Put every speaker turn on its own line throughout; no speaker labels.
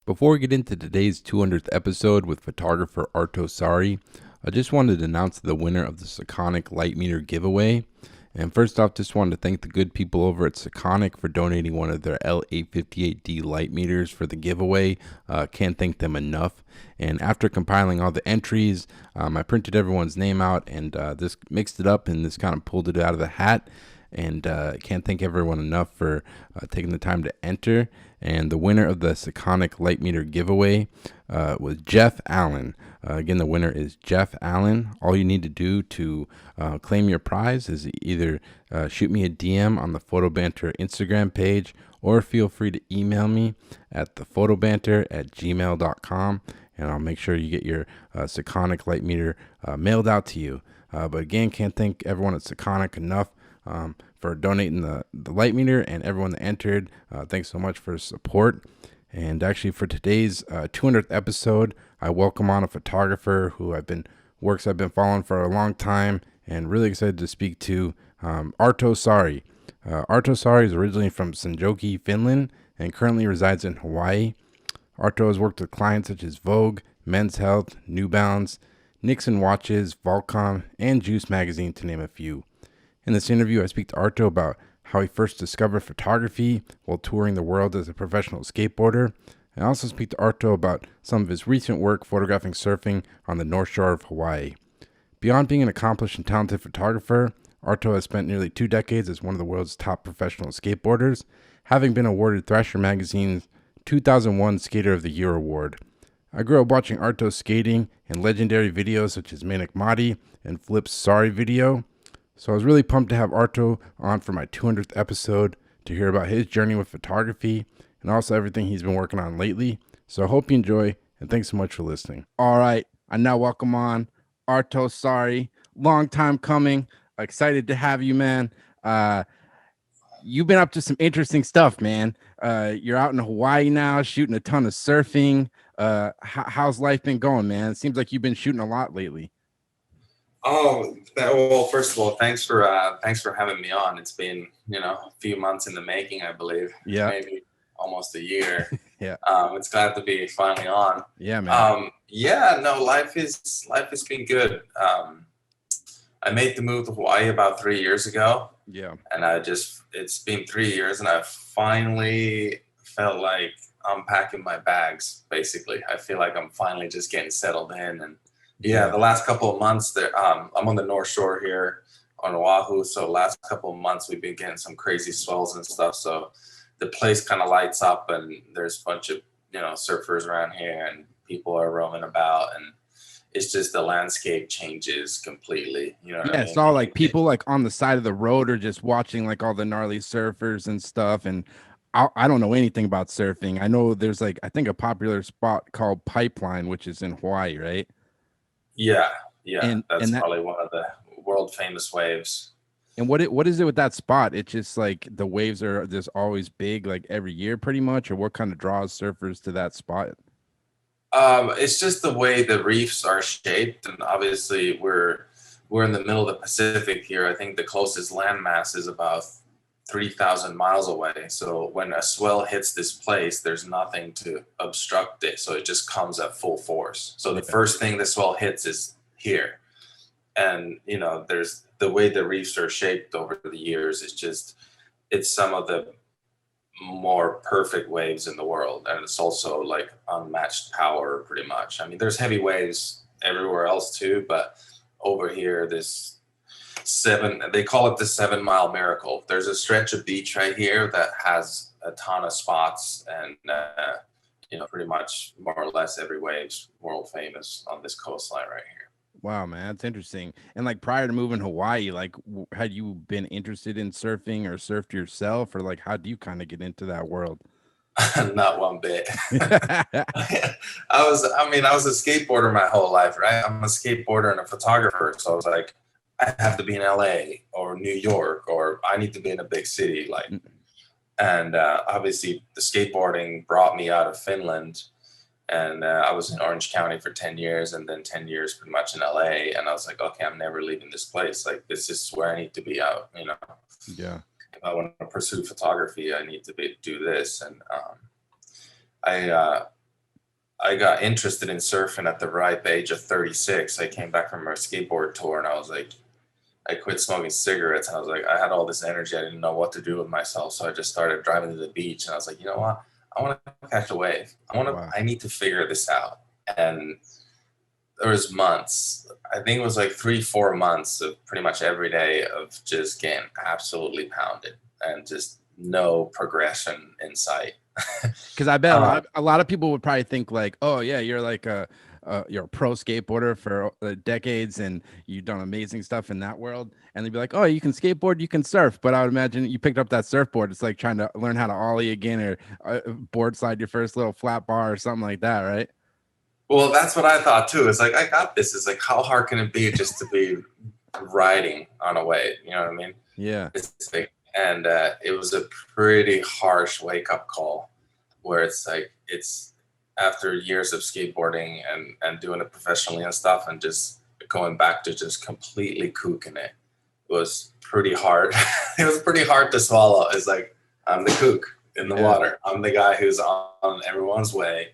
Before we get into today's 200th episode with photographer Arto Saari, I just wanted to announce the winner of the Sekonic Light Meter giveaway. And first off, just wanted to thank the good people over at Sekonic for donating one of their L858D light meters for the giveaway. Can't thank them enough. And after compiling all the entries, I printed everyone's name out and this mixed it up and this kind of pulled it out of the hat. And can't thank everyone enough for taking the time to enter. And the winner of the Sekonic Light Meter giveaway was Jeff Allen. Again, the winner is Jeff Allen. All you need to do to claim your prize is either shoot me a DM on the Photo Banter Instagram page, or feel free to email me at thephotobanter@gmail.com, and I'll make sure you get your Sekonic Light Meter mailed out to you. But again, can't thank everyone at Sekonic enough for donating the light meter, and everyone that entered. Thanks so much for support. And actually, for today's 200th episode, I welcome on a photographer who I've been following for a long time, and really excited to speak to Arto Saari. Arto Saari is originally from Seinajoki, Finland, and currently resides in Hawaii. Arto has worked with clients such as Vogue, Men's Health, New Balance, Nixon watches, Volcom, and Juice magazine, to name a few. In this interview, I speak to Arto about how he first discovered photography while touring the world as a professional skateboarder. I also speak to Arto about some of his recent work photographing surfing on the North Shore of Hawaii. Beyond being an accomplished and talented photographer, Arto has spent nearly 2 decades as one of the world's top professional skateboarders, having been awarded Thrasher Magazine's 2001 Skater of the Year award. I grew up watching Arto skating in legendary videos such as Menekmati and Flip's Sorry video. So I was really pumped to have Arto on for my 200th episode to hear about his journey with photography and also everything he's been working on lately. So I hope you enjoy, and thanks so much for listening. All right, I now welcome on Arto Saari. Long time coming. Excited to have you, man. You've been up to some interesting stuff, man. You're out in Hawaii now, shooting a ton of surfing. How's life been going, man? It seems like you've been shooting a lot lately.
Well, first of all, thanks for having me on. It's been, a few months in the making, I believe.
Yeah.
Maybe almost a year.
Yeah.
It's glad to be finally on.
Yeah, man.
Life has been good. I made the move to Hawaii about 3 years ago.
Yeah.
And it's been 3 years, and I finally felt like unpacking my bags, basically. I feel like I'm finally just getting settled in. And the last couple of months there, I'm on the North Shore here on Oahu. So last couple of months we've been getting some crazy swells and stuff. So the place kind of lights up, and there's a bunch of surfers around here, and people are roaming about, and it's just the landscape changes completely.
It's all like people like on the side of the road or just watching like all the gnarly surfers and stuff. And I don't know anything about surfing. I know there's like I think a popular spot called Pipeline, which is in Hawaii, right?
Yeah,
And
that's
that,
probably one of the world famous waves.
and what is it with that spot? It's just like the waves are just always big, like every year, pretty much. Or what kind of draws surfers to that spot?
It's just the way the reefs are shaped, and obviously we're in the middle of the Pacific here. I think the closest landmass is about 3,000 miles away. So when a swell hits this place, there's nothing to obstruct it. So it just comes at full force. So the first thing the swell hits is here. And, there's the way the reefs are shaped over the years. It's some of the more perfect waves in the world. And it's also like unmatched power pretty much. I mean, there's heavy waves everywhere else too, but over here, they call it the 7 Mile Miracle. There's a stretch of beach right here that has a ton of spots, and pretty much more or less every wave's world famous on this coastline right here.
Wow, man, that's interesting. And like prior to moving to Hawaii, like had you been interested in surfing or surfed yourself, or like how do you kind of get into that world?
Not one bit. I was a skateboarder my whole life, right? I'm a skateboarder and a photographer, so I was like, I have to be in LA or New York, or I need to be in a big city, and obviously the skateboarding brought me out of Finland. And I was in Orange County for 10 years, and then 10 years pretty much in LA. And I was like, okay, I'm never leaving this place. Like, this is where I need to be out,
Yeah.
If I want to pursue photography, I need to do this. And I I got interested in surfing at the ripe age of 36. I came back from a skateboard tour and I was like, I quit smoking cigarettes and I was like, I had all this energy. I didn't know what to do with myself. So I just started driving to the beach and I was like, you know what? I want to catch a wave.
Wow.
I need to figure this out. And there was months, I think it was like 3-4 months of pretty much every day of just getting absolutely pounded and just no progression in sight.
Because I bet a lot of people would probably think like, oh yeah, you're like you're a pro skateboarder for decades and you've done amazing stuff in that world, and they'd be like, oh, you can skateboard, you can surf. But I would imagine you picked up that surfboard. It's like trying to learn how to ollie again or board slide your first little flat bar or something like that, right?
Well, that's what I thought too. It's like, I got this. It's like, how hard can it be just to be riding on a wave? You know what I mean?
Yeah.
It's like, and it was a pretty harsh wake up call where it's like, it's after years of skateboarding and doing it professionally and stuff and just going back to just completely kooking it was pretty hard. It was pretty hard to swallow. It's like, I'm the kook in the water. I'm the guy who's on everyone's way.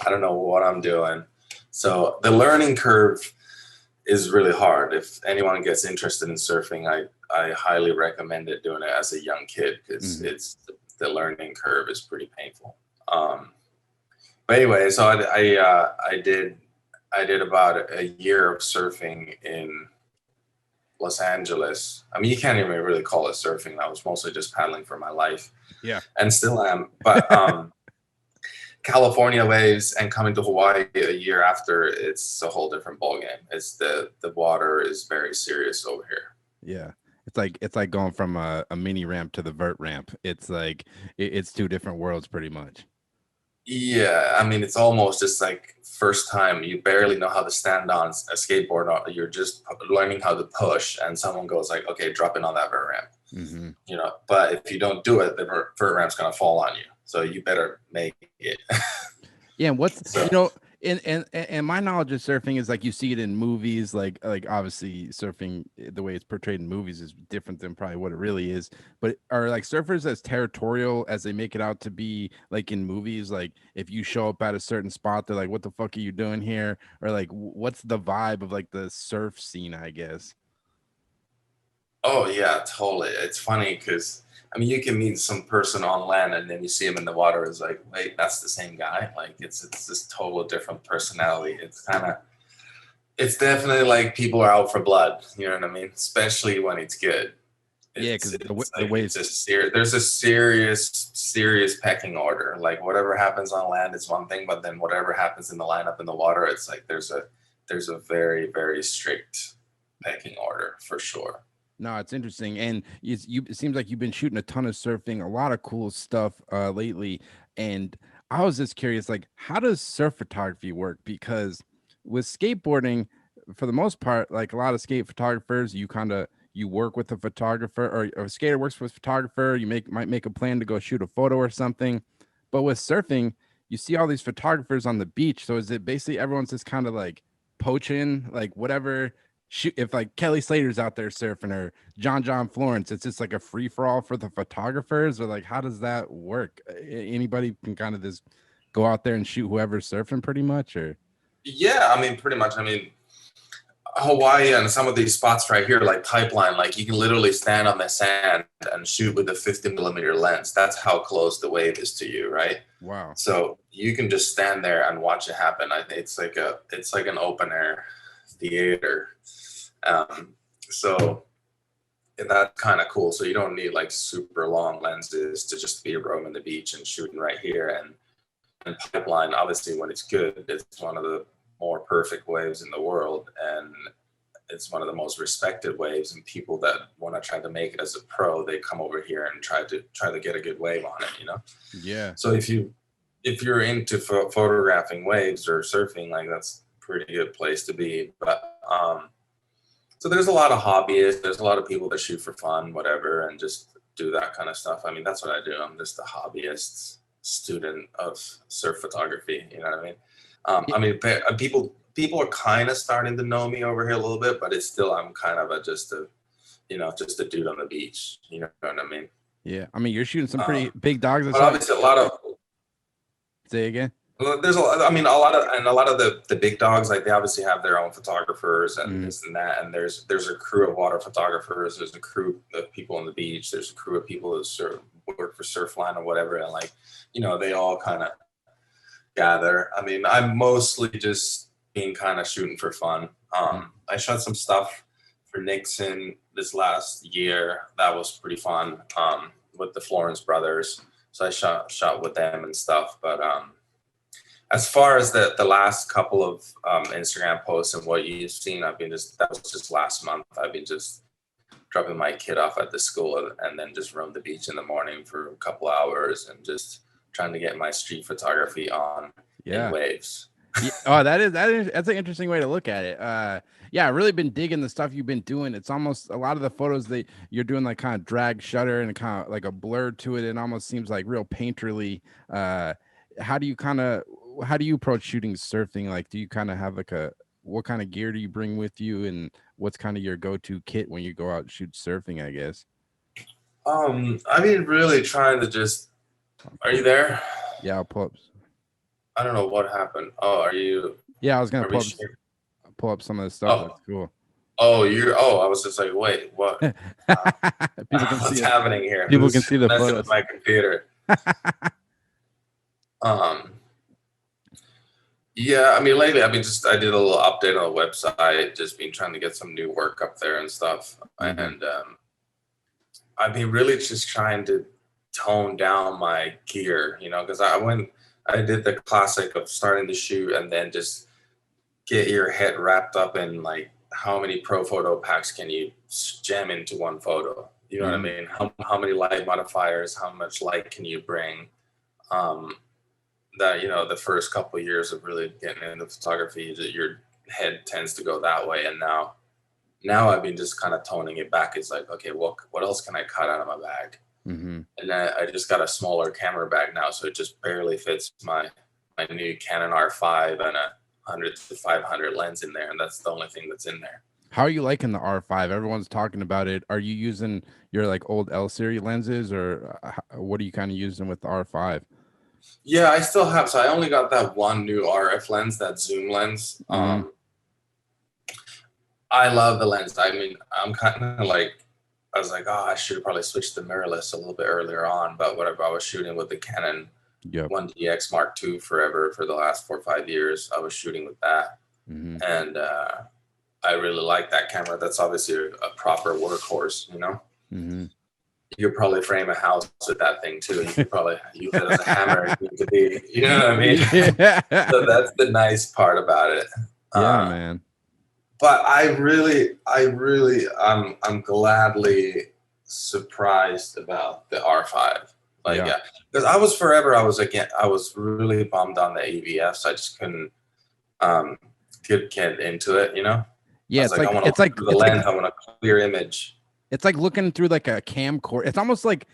I don't know what I'm doing. So the learning curve is really hard. If anyone gets interested in surfing, I highly recommend it doing it as a young kid because the learning curve is pretty painful. But anyway, so I did about a year of surfing in Los Angeles. I mean, you can't even really call it surfing. I was mostly just paddling for my life.
Yeah.
And still am. But California waves and coming to Hawaii a year after, it's a whole different ballgame. It's the water is very serious over here.
Yeah. It's like going from a mini ramp to the vert ramp. It's like it's two different worlds pretty much.
Yeah, I mean, it's almost just like first time you barely know how to stand on a skateboard. You're just learning how to push, and someone goes like, "Okay, drop in on that vert ramp."
Mm-hmm.
You know, but if you don't do it, the vert ramp's gonna fall on you. So you better make it.
Yeah, and what's you know, and my knowledge of surfing is like you see it in movies, like obviously surfing the way it's portrayed in movies is different than probably what it really is. But are like surfers as territorial as they make it out to be like in movies? Like if you show up at a certain spot, they're like, "What the fuck are you doing here?" Or like, what's the vibe of like the surf scene? I guess.
Oh yeah, totally. It's funny because I mean you can meet some person on land and then you see him in the water. It's like, wait, that's the same guy. Like it's this total different personality. It's definitely like people are out for blood. You know what I mean? Especially when it's good.
Yeah,
It's
because
it's
the
like
way
it's a there's a serious pecking order. Like whatever happens on land is one thing, but then whatever happens in the lineup in the water, it's like there's a very very strict pecking order for sure.
No, it's interesting, and it seems like you've been shooting a ton of surfing, a lot of cool stuff lately. And I was just curious, like, how does surf photography work? Because with skateboarding, for the most part, like a lot of skate photographers, you work with a photographer, or a skater works with a photographer. You might make a plan to go shoot a photo or something. But with surfing, you see all these photographers on the beach. So is it basically everyone's just kind of like poaching, like whatever shoot if like Kelly Slater's out there surfing or John Florence, it's just like a free for all for the photographers, or like how does that work? Anybody can kind of just go out there and shoot whoever's surfing pretty much, or
Yeah, I mean, pretty much. I mean, Hawaii and some of these spots right here, like Pipeline, like you can literally stand on the sand and shoot with a 50 millimeter lens. That's how close the wave is to you, right?
wow.
So you can just stand there and watch it happen. I think it's like an open air theater. So that's kind of cool. So you don't need like super long lenses to just be roaming the beach and shooting right here. And Pipeline, obviously, when it's good, it's one of the more perfect waves in the world, and it's one of the most respected waves. And people that want to try to make it as a pro, they come over here and try to get a good wave on it. You know.
Yeah.
So if you're into photographing waves or surfing, like that's a pretty good place to be. But so there's a lot of hobbyists. There's a lot of people that shoot for fun, whatever, and just do that kind of stuff. I mean, that's what I do. I'm just a hobbyist student of surf photography. You know what I mean? I mean, people are kind of starting to know me over here a little bit, but it's still I'm kind of just a dude on the beach. You know what I mean?
Yeah, I mean you're shooting some pretty big dogs.
But obviously, a lot of
Say again.
Well, there's I mean, a lot of the big dogs, like they obviously have their own photographers and
Mm,
this and that. And there's a crew of water photographers. There's a crew of people on the beach. There's a crew of people that work for Surfline or whatever. And like, they all kind of gather. I mean, I'm mostly just being kind of shooting for fun.
mm.
I shot some stuff for Nixon this last year. That was pretty fun. With the Florence brothers. So I shot with them and stuff. But as far as the last couple of Instagram posts and what you've seen, that was just last month. I've been just dropping my kid off at the school and then just roam the beach in the morning for a couple hours and just trying to get my street photography on in
Yeah.
waves.
Yeah. Oh, that's an interesting way to look at it. Yeah, I've really been digging the stuff you've been doing. It's almost a lot of the photos that you're doing, like kind of drag shutter and kind of like a blur to it. It almost seems like real painterly. How do you how do you approach shooting surfing? Like, do you kind of have like what kind of gear do you bring with you, and what's kind of your go-to kit when you go out and shoot surfing, I guess?
I mean, really trying to just. Are you there?
Yeah, I'll pull up.
I don't know what happened. Oh, are you?
Yeah, I was gonna
Are we sharing?
pull up some of the stuff.
Oh,
That's cool.
you're. Oh, I was just like, wait, what?
People can
What's
see it.
happening here?
People can
Who's
see the
messing with
photos.
my computer? Um, yeah, I mean, lately I did a little update on the website, just been trying to get some new work up there and stuff.
Mhm.
And I've been really just trying to tone down my gear, because I did the classic of starting to shoot and then just get your head wrapped up in like how many pro photo packs can you jam into one photo? You know what I
Mhm.
mean? How many light modifiers, how much light can you bring? Um, that the first couple of years of really getting into photography, that your head tends to go that way, and now I've been just kind of toning it back. It's like, okay, what else can I cut out of my bag?
Mhm.
And then I just got a smaller camera bag now, so it just barely fits my new Canon R5 and a 100 to 500 lens in there, and that's the only thing that's in there.
How are you liking the R5? Everyone's talking about it. Are you using your like old L series lenses, or what are you kind of using with the R5?
Yeah, I still have. So I only got that one new RF lens, that zoom lens.
Mhm.
I love the lens. I mean, I'm kind of like, I was like, oh, I should have probably switched to mirrorless a little bit earlier on, but whatever. I was shooting with the Canon
Yep.
1DX Mark II forever for the last 4 or 5 years. I was shooting with that,
Mhm.
and I really like that camera. That's obviously a proper workhorse.
Mhm.
You could probably frame a house with that thing too. You could probably use it as a hammer if you could be, you know what I mean? So
Yeah.
that's the nice part about it.
Yeah,
Uh,
man.
but I'm gladly surprised about the R5. Like,
Yeah.
yeah, because I was really bummed on the AVFs. I just couldn't get into it. I
Yeah,
was like, I want to look through the lens. I want a clear image.
it's like looking through like a camcorder. It's almost like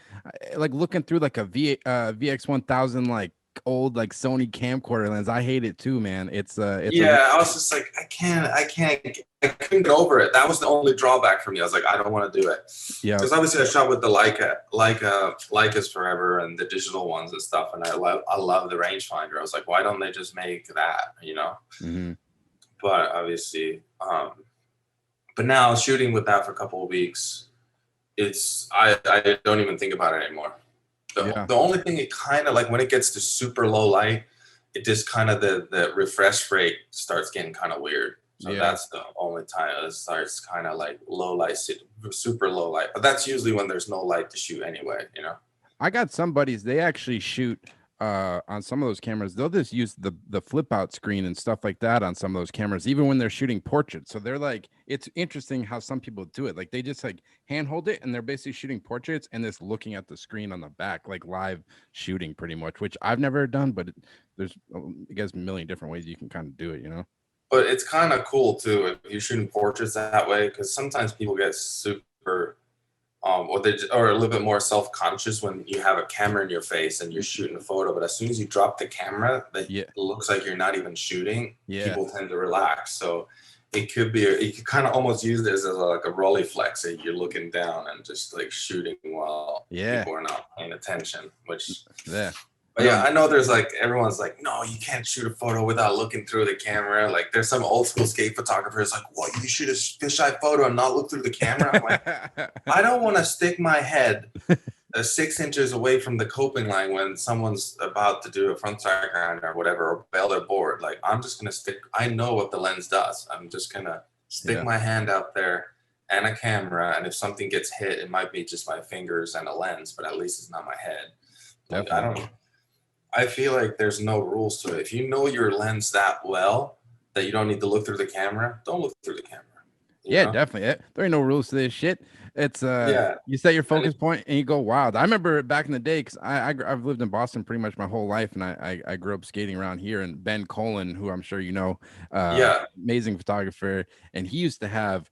looking through like a VX1000 like old like Sony camcorder lens. I hate it too, man. It's a
Yeah, I was just like, I couldn't get over it. That was the only drawback for me. I was like, I don't want to do it.
yeah.
Because obviously I shot with the Leicas forever and the digital ones and stuff. And I love the rangefinder. I was like, why don't they just make that?
Mhm.
But obviously, but now shooting with that for a couple of weeks, I don't even think about it anymore.
Yeah.
The only thing, it kind of like when it gets to super low light, it just kind of the refresh rate starts getting kind of weird. So
Yeah.
that's the only time it starts kind of like low light, super low light. But that's usually when there's no light to shoot anyway.
I got some buddies, they actually shoot on some of those cameras. They'll just use the flip out screen and stuff like that on some of those cameras, even when they're shooting portraits. So they're like, it's interesting how some people do it. Like they just like hand hold it and they're basically shooting portraits and just looking at the screen on the back, like live shooting pretty much, which I've never done, but there's I guess a million different ways you can kind of do it.
But it's kind of cool too if you're shooting portraits that way, because sometimes people get super or a little bit more self-conscious when you have a camera in your face and you're shooting a photo, but as soon as you drop the camera, that
Yeah.
looks like you're not even shooting.
Yeah.
People tend to relax. So it could be, you could kind of almost use this as like a Rolleiflex, that you're looking down and just like shooting while
Yeah.
people are not paying attention, which
Yeah.
But yeah, I know there's like everyone's like, no, you can't shoot a photo without looking through the camera. Like there's some old school skate photographers like, what, you shoot a fisheye photo and not look through the camera? I'm like, I don't want to stick my head 6 inches away from the coping line when someone's about to do a front side grind or whatever, or bail their board. Like I'm just gonna stick. I know what the lens does. I'm just gonna stick my hand out there and a camera, and if something gets hit, it might be just my fingers and a lens, but at least it's not my head. Like, I feel like there's no rules to it. If you know your lens that well that you don't need to look through the camera, don't look through the camera.
Yeah, definitely. There ain't no rules to this shit. It's you set your focus point and you go wild. I remember back in the day, because I've lived in Boston pretty much my whole life, and I grew up skating around here. And Ben Colin, who I'm sure you know, amazing photographer, and he used to have,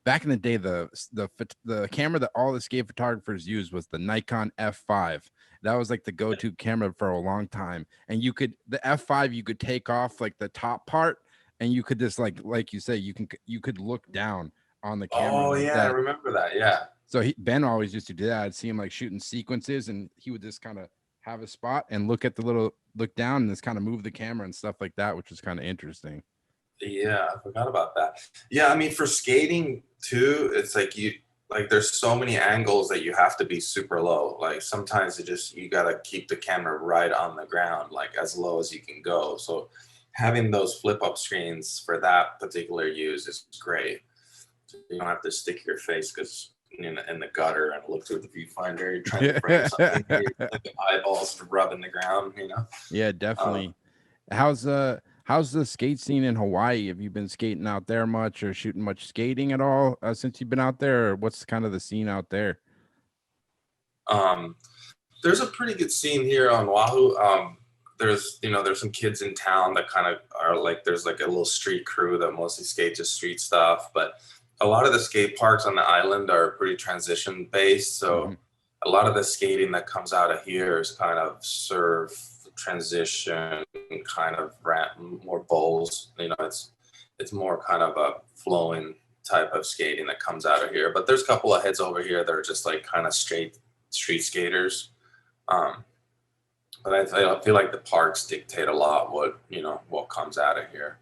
back in the day, the camera that all the skate photographers used was the Nikon F5. That was like the go-to camera for a long time. And the F5, you could take off like the top part, and you could just like you say, you could look down on the camera.
Oh yeah, I remember that. Yeah.
So Ben always used to do that. I'd see him like shooting sequences, and he would just kind of have a spot and look down and just kind of move the camera and stuff like that, which was kind of interesting.
Yeah, I forgot about that. Yeah, I mean for skating too, it's like there's so many angles that you have to be super low. Like sometimes you gotta keep the camera right on the ground, like as low as you can go. So having those flip up screens for that particular use is great. You don't have to stick your face in the gutter and look through the viewfinder. You're trying to frame something. Like the eyeballs rubbing the ground, you know?
Yeah, definitely. How's the skate scene in Hawaii? Have you been skating out there much, or shooting much skating at all since you've been out there? Or what's kind of the scene out there?
There's a pretty good scene here on Oahu. There's some kids in town that kind of are like, there's like a little street crew that mostly skate just street stuff, but a lot of the skate parks on the island are pretty transition based. So a lot of the skating that comes out of here is kind of surf, transition, kind of more bowls. It's more kind of a flowing type of skating that comes out of here. But there's a couple of heads over here that are just like kind of straight street skaters. But I feel like the parks dictate a lot what comes out of here.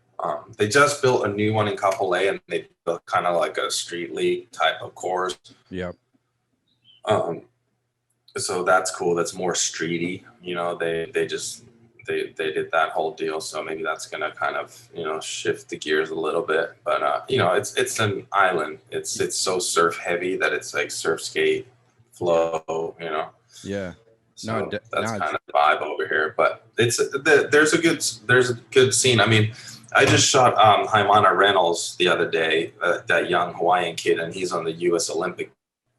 They just built a new one in Kapolei, and they built kind of like a street league type of course.
Yep.
So that's cool. That's more streety. They did that whole deal. So maybe that's gonna kind of shift the gears a little bit. But it's an island. It's so surf heavy that it's like surf skate flow.
Yeah.
So that's kind of the vibe over here. But there's a good scene. I mean, I just shot Haimana Reynolds the other day, that young Hawaiian kid, and he's on the U.S. Olympic.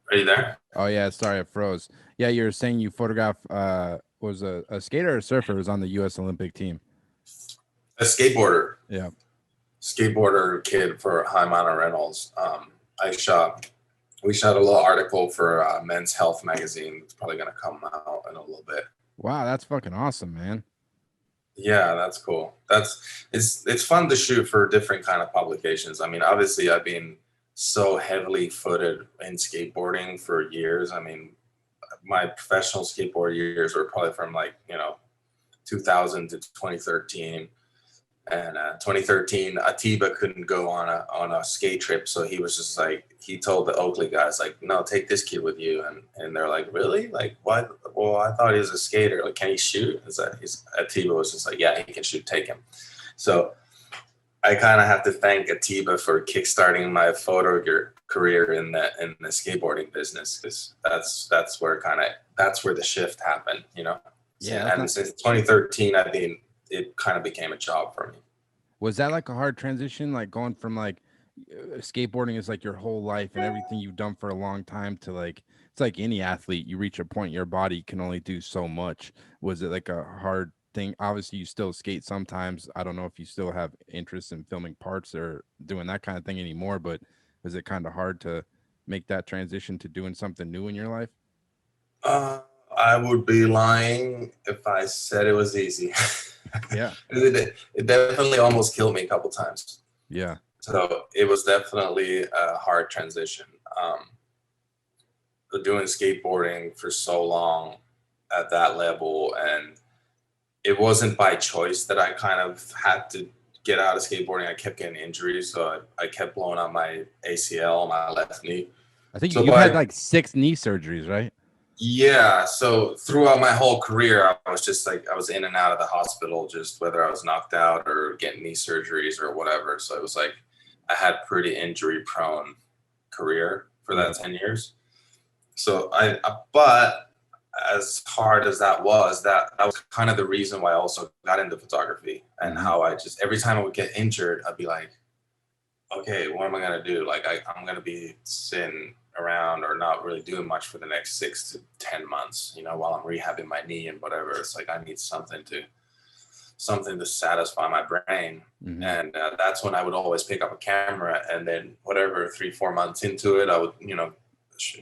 Are you there?
Oh yeah, sorry, I froze. Yeah, you were saying you photographed was a skater or a surfer who was on the U.S. Olympic team?
A skateboarder.
Yeah.
Skateboarder kid for Haimana Reynolds. We shot a little article for Men's Health magazine. It's probably going to come out in a little bit.
Wow, that's fucking awesome, man.
Yeah, that's cool. It's fun to shoot for different kind of publications. I mean, obviously I've been so heavily footed in skateboarding for years. I mean, my professional skateboard years were probably from 2000 to 2013. And 2013, Atiba couldn't go on a skate trip, so he was just like, he told the Oakley guys like, no, take this kid with you, and they're like, really? Like, what? Well, I thought he was a skater. Like, can he shoot? Atiba was just like, yeah, he can shoot. Take him. So I kind of have to thank Atiba for kickstarting my photo career in the skateboarding business, because that's where the shift happened.
Yeah.
And since 2013, it kind of became a job for me.
Was that like a hard transition, like going from like skateboarding is like your whole life and everything you've done for a long time to like, it's like any athlete, you reach a point your body can only do so much. Was it like a hard thing? Obviously you still skate sometimes. I don't know if you still have interest in filming parts or doing that kind of thing anymore, but was it kind of hard to make that transition to doing something new in your life?
I would be lying if I said it was easy.
Yeah.
It definitely almost killed me a couple times.
Yeah.
So it was definitely a hard transition. Doing skateboarding for so long at that level, and it wasn't by choice that I kind of had to get out of skateboarding. I kept getting injuries, so I kept blowing out my ACL, my left knee.
I think
So
you've had
by
like 6 knee surgeries, right?
Yeah, so throughout my whole career, I was just like I was in and out of the hospital, just whether I was knocked out or getting knee surgeries or whatever. So it was like I had pretty injury prone career for
Yeah.
that 10 years. So but as hard as that was kind of the reason why I also got into photography, and
Mhm.
how I just every time I would get injured, I'd be like, okay, what am I gonna do? Like I'm gonna be sitting around or not really doing much for the next 6 to 10 months, while I'm rehabbing my knee and whatever. It's like I need something to satisfy my brain.
Mhm.
And that's when I would always pick up a camera, and then whatever 3 4 months into it, I would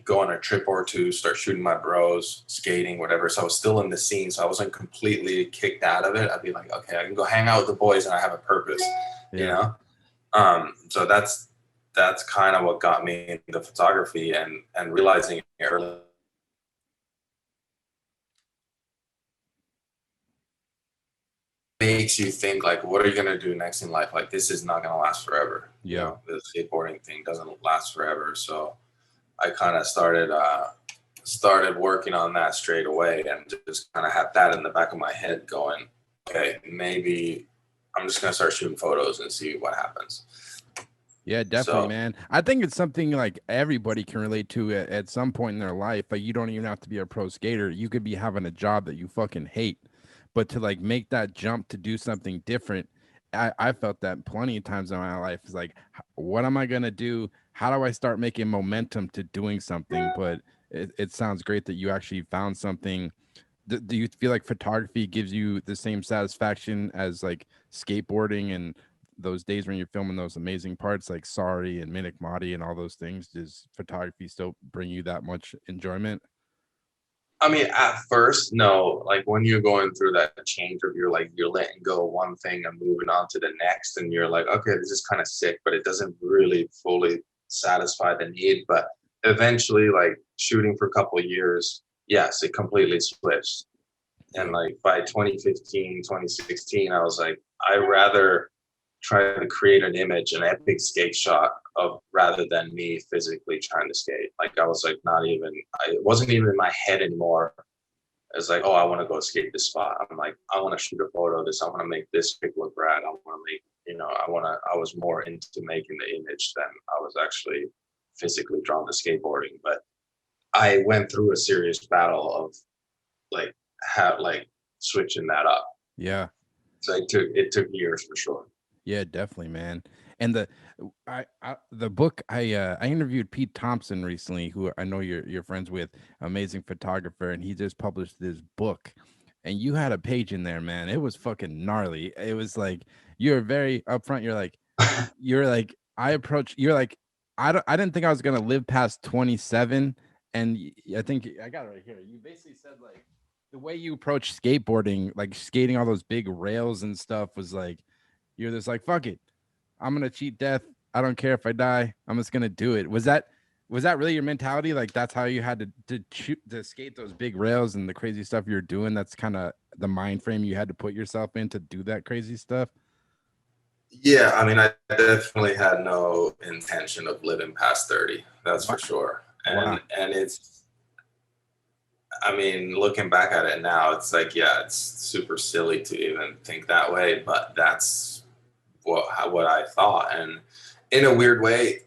go on a trip or two, start shooting my bros, skating, whatever. So I was still in the scene, so I wasn't completely kicked out of it. I'd be like, okay, I can go hang out with the boys and I have a purpose, you
Yeah.
know. So that's kind of what got me into photography, and realizing early makes you think like, what are you gonna do next in life? Like this is not gonna last forever.
Yeah.
The skateboarding thing doesn't last forever. So I kind of started working on that straight away, and just kind of had that in the back of my head going, okay, maybe I'm just gonna start shooting photos and see what happens.
Yeah, definitely,
So
man. I think it's something like everybody can relate to at some point in their life. Like you don't even have to be a pro skater. You could be having a job that you fucking hate, but to like make that jump to do something different, I felt that plenty of times in my life. It's like, what am I gonna do? How do I start making momentum to doing something? But it sounds great that you actually found something. Do you feel like photography gives you the same satisfaction as like skateboarding and those days when you're filming those amazing parts like Sorry and Menekmati and all those things? Does photography still bring you that much enjoyment?
I mean, at first, no. Like when you're going through that change of you're letting go of one thing and moving on to the next, and you're like, okay, this is kind of sick, but it doesn't really fully satisfy the need. But eventually, like shooting for a couple of years, yes, it completely switched. And
Yeah.
like by 2015, 2016, I was like, I rather try to create an image, an epic skate shot of rather than me physically trying to skate. Like I was like it wasn't even in my head anymore. It's like, oh, I want to go skate this spot. I'm like, I want to shoot a photo of this. I want to make this pic look rad. I want to make, I was more into making the image than I was actually physically drawn to skateboarding. But I went through a serious battle of like switching that up.
Yeah.
So it took years for sure.
Yeah, definitely, man. And the book I interviewed Pete Thompson recently, who I know you're friends with, amazing photographer, and he just published this book. And you had a page in there, man. It was fucking gnarly. It was like you're very upfront. You're like you're like I didn't think I was gonna live past 27. And I think I got it right here. You basically said like the way you approach skateboarding, like skating all those big rails and stuff, was like you're just like, fuck it. I'm gonna cheat death. I don't care if I die. I'm just gonna do it. Was that really your mentality? Like that's how you had to skate those big rails and the crazy stuff you're doing? That's kind of the mind frame you had to put yourself in to do that crazy stuff.
Yeah, I mean, I definitely had no intention of living past 30. That's
Wow.
for sure.
Wow.
And I mean, looking back at it now, it's like, yeah, it's super silly to even think that way, but that's what I thought. And in a weird way,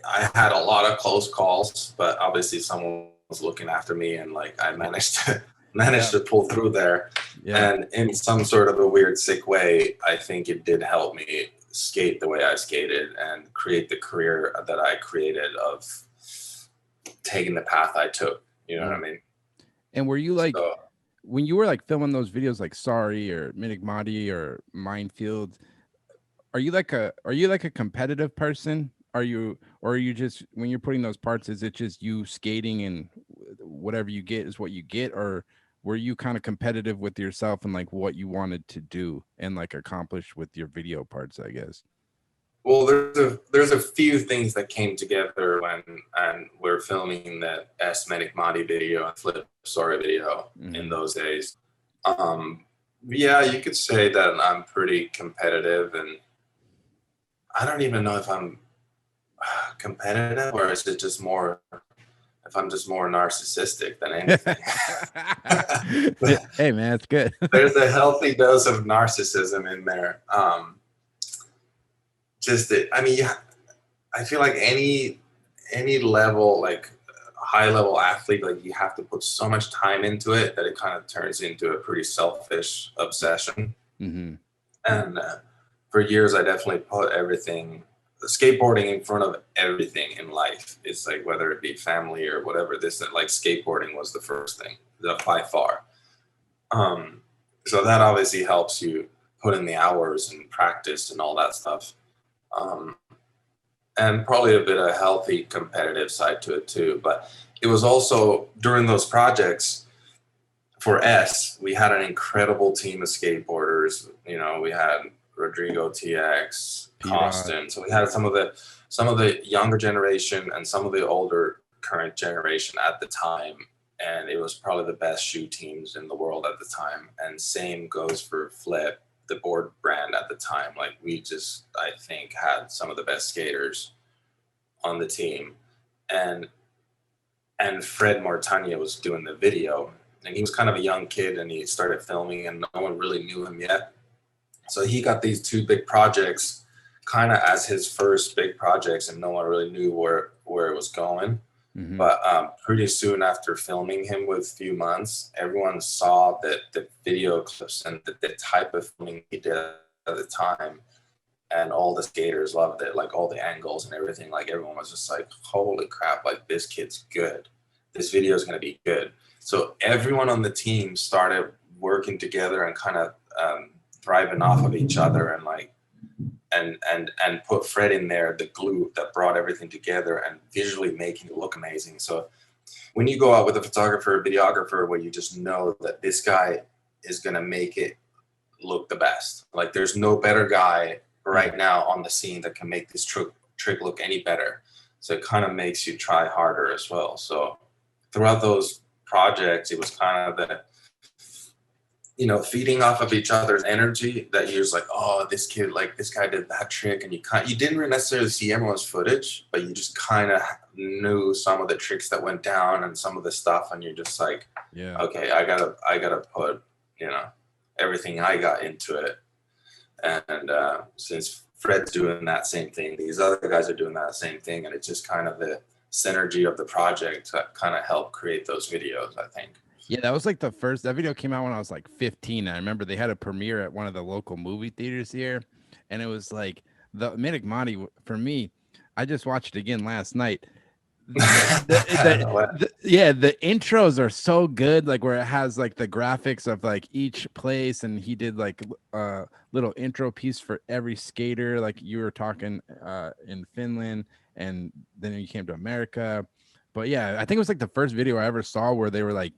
I had a lot of close calls, but obviously someone was looking after me, and like I managed to managed
Yeah.
to pull through there.
Yeah.
And in some sort of a weird sick way, I think it did help me skate the way I skated and create the career that I created of taking the path I took. You know what
Yeah.
I mean?
And were you like
So
when you were like filming those videos like Sorry or Menekmati or Minefield, are you like a competitive person? Are you or are you just when you're putting those parts, is it just you skating and whatever you get is what you get, or were you kind of competitive with yourself and like what you wanted to do and like accomplish with your video parts, I guess?
well, there's a few things that came together when and we're filming that Menekmati video and Flip Sorry video in
Hmm.
those days. Um, Yeah, you could say that I'm pretty competitive, and I don't even know if I'm competitive or is it just more if I'm just more narcissistic than anything.
Hey man, it's good.
There's a healthy dose of narcissism in there. Just that, I mean, I feel like any level, like high level athlete, like you have to put so much time into it that it kind of turns into a pretty selfish obsession.
Hmm.
And for years, I definitely put everything, skateboarding in front of everything in life. It's like whether it be family or whatever. This like skateboarding was the first thing, by far. Um, so that obviously helps you put in the hours and practice and all that stuff. Um, and probably a bit of a healthy competitive side to it too. But it was also during those projects for S, we had an incredible team of skateboarders. You know, we had Rodrigo TX,
P-Rod.
Costin. So we had some of the younger generation and some of the older current generation at the time. And it was probably the best shoe teams in the world at the time. And same goes for Flip, the board brand at the time. Like we just, I think, had some of the best skaters on the team. And Fred Martagna was doing the video, and he was kind of a young kid, and he started filming, and no one really knew him yet. So he got these two big projects, kind of as his first big projects, and no one really knew where it was going.
Hmm.
But pretty soon after filming him with a few months, everyone saw that the video clips and the type of filming he did at the time, and all the skaters loved it, like all the angles and everything. Like everyone was just like, "Holy crap! Like this kid's good. This video is going to be good." So everyone on the team started working together and kind of thriving off of each other, and like and put Fred in there, the glue that brought everything together and visually making it look amazing. So when you go out with a photographer, videographer, where you just know that this guy is going to make it look the best. Like there's no better guy
Yeah.
right now on the scene that can make this trick look any better. So it kind of makes you try harder as well. So throughout those projects, it was kind of the, feeding off of each other's energy that you're just like, oh, this kid, like this guy did that trick. And you didn't necessarily see everyone's footage, but you just kind of knew some of the tricks that went down and some of the stuff. And you're just like,
Yeah.
okay, I gotta put, everything I got into it. And since Fred's doing that same thing, these other guys are doing that same thing, and it's just kind of the synergy of the project that kind of helped create those videos, I think.
Yeah, that was like the first that video came out when I was like 15. I remember they had a premiere at one of the local movie theaters here, and it was like the Menekmati for me. I just watched it again last night. Yeah, the intros are so good, like where it has like the graphics of like each place, and he did like a little intro piece for every skater, like you were talking in Finland, and then you came to America. But yeah, I think it was like the first video I ever saw where they were like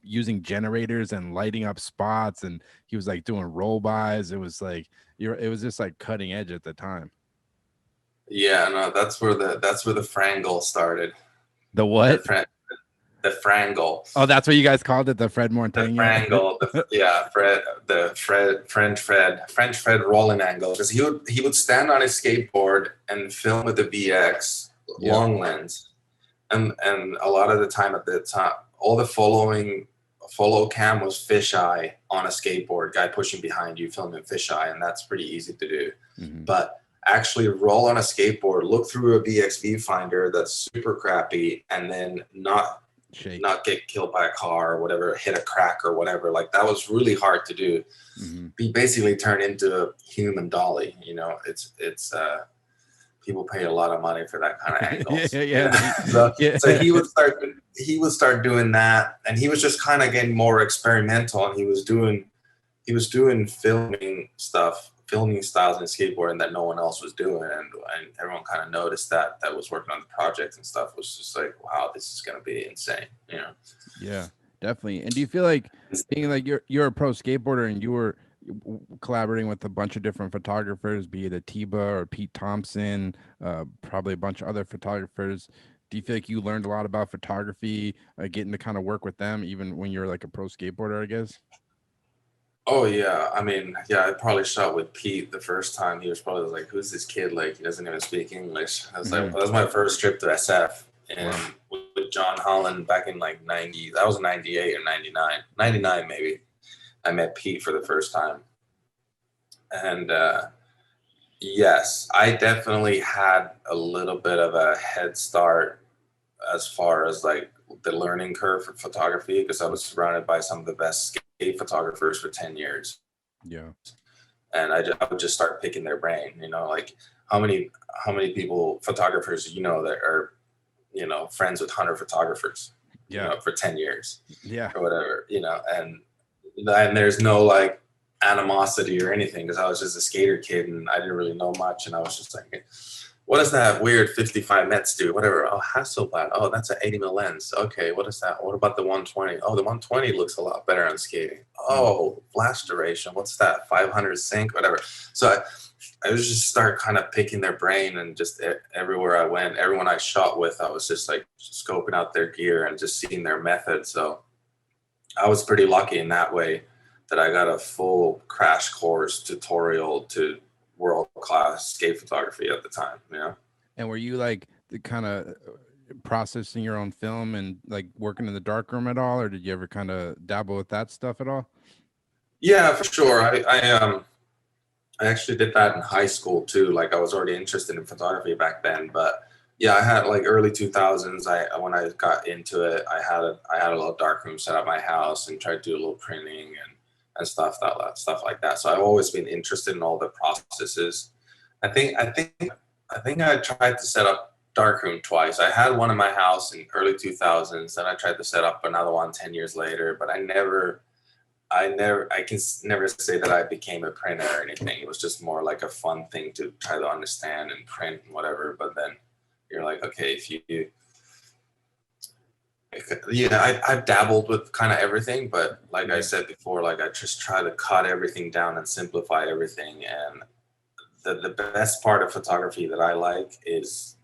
using generators and lighting up spots, and he was like doing roll bys. It was like it was just like cutting edge at the time.
Yeah, no, that's where the Frangle started.
The
The
what?
Fran- the Frangle.
Oh, that's what you guys called it, the Fred
The
Montaigne.
Frangle, yeah, French Fred rolling angle, because he would stand on his skateboard and film with the VX
Yep.
long lens, and a lot of the time at the top, all the follow cam was fisheye on a skateboard, guy pushing behind you, filming fisheye, and that's pretty easy to do.
Hmm.
But actually roll on a skateboard, look through a VX viewfinder that's super crappy, and then
Shake.
not get killed by a car or whatever, hit a crack or whatever. Like that was really hard to do.
Hmm.
He basically turned into a human dolly. It's people pay a lot of money for that kind of
Yeah,
angles.
yeah,
So,
yeah.
so he would start doing that, and he was just kind of getting more experimental, and he was doing filming styles in skateboarding that no one else was doing, and everyone kind of noticed that was working on the project and stuff, was just like, wow, this is going to be insane.
Yeah, definitely. And do you feel like being like you're a pro skateboarder and you were collaborating with a bunch of different photographers, be it Atiba or Pete Thompson, probably a bunch of other photographers. Do you feel like you learned a lot about photography, getting to kind of work with them, even when you're like a pro skateboarder, I guess?
Oh yeah, I mean, yeah, I probably shot with Pete the first time. He was probably like, "Who's this kid? Like, he doesn't even speak English." I was like,
Hmm.
that was my first trip to SF, and
Wow.
with John Holland back in like '90. That was '98 or '99, '99 maybe. I met Pete for the first time, and yes, I definitely had a little bit of a head start as far as like the learning curve for photography because I was surrounded by some of the best skate photographers for 10 years.
Yeah.
And I would just start picking their brain, like how many how many people photographers that are friends with 100 photographers
Yeah.
for 10 years
Yeah.
or whatever, and there's no like animosity or anything because I was just a skater kid and I didn't really know much and I was just like, what does that weird 55 Mets do? Whatever. Oh, Hasselblad. Oh, that's an 80 mil lens. Okay, what is that? What about the 120? Oh, the 120 looks a lot better on skating.
Mm.
Oh, flash duration. What's that? 500 sync, whatever. So I was just start kind of picking their brain and just everywhere I went, everyone I shot with, I was just like scoping out their gear and just seeing their method. So I was pretty lucky in that way that I got a full crash course tutorial to world class skate photography at the time.
And were you like the kind of processing your own film and like working in the darkroom at all, or did you ever kind of dabble with that stuff at all?
Yeah, for sure. I actually did that in high school too. Like I was already interested in photography back then, but yeah, I had like early 2000s. When I got into it, I had a little darkroom set up my house and tried to do a little printing and stuff like that. So I've always been interested in all the processes. I think I tried to set up darkroom twice. I had one in my house in early 2000s, and I tried to set up another one 10 years later, but I can never say that I became a printer or anything. It was just more like a fun thing to try to understand and print and whatever. But then you're like, okay, if you, yeah, I've dabbled with kind of everything, but like I
Yeah.
said before, like I just try to cut everything down and simplify everything. And the best part of photography that I like is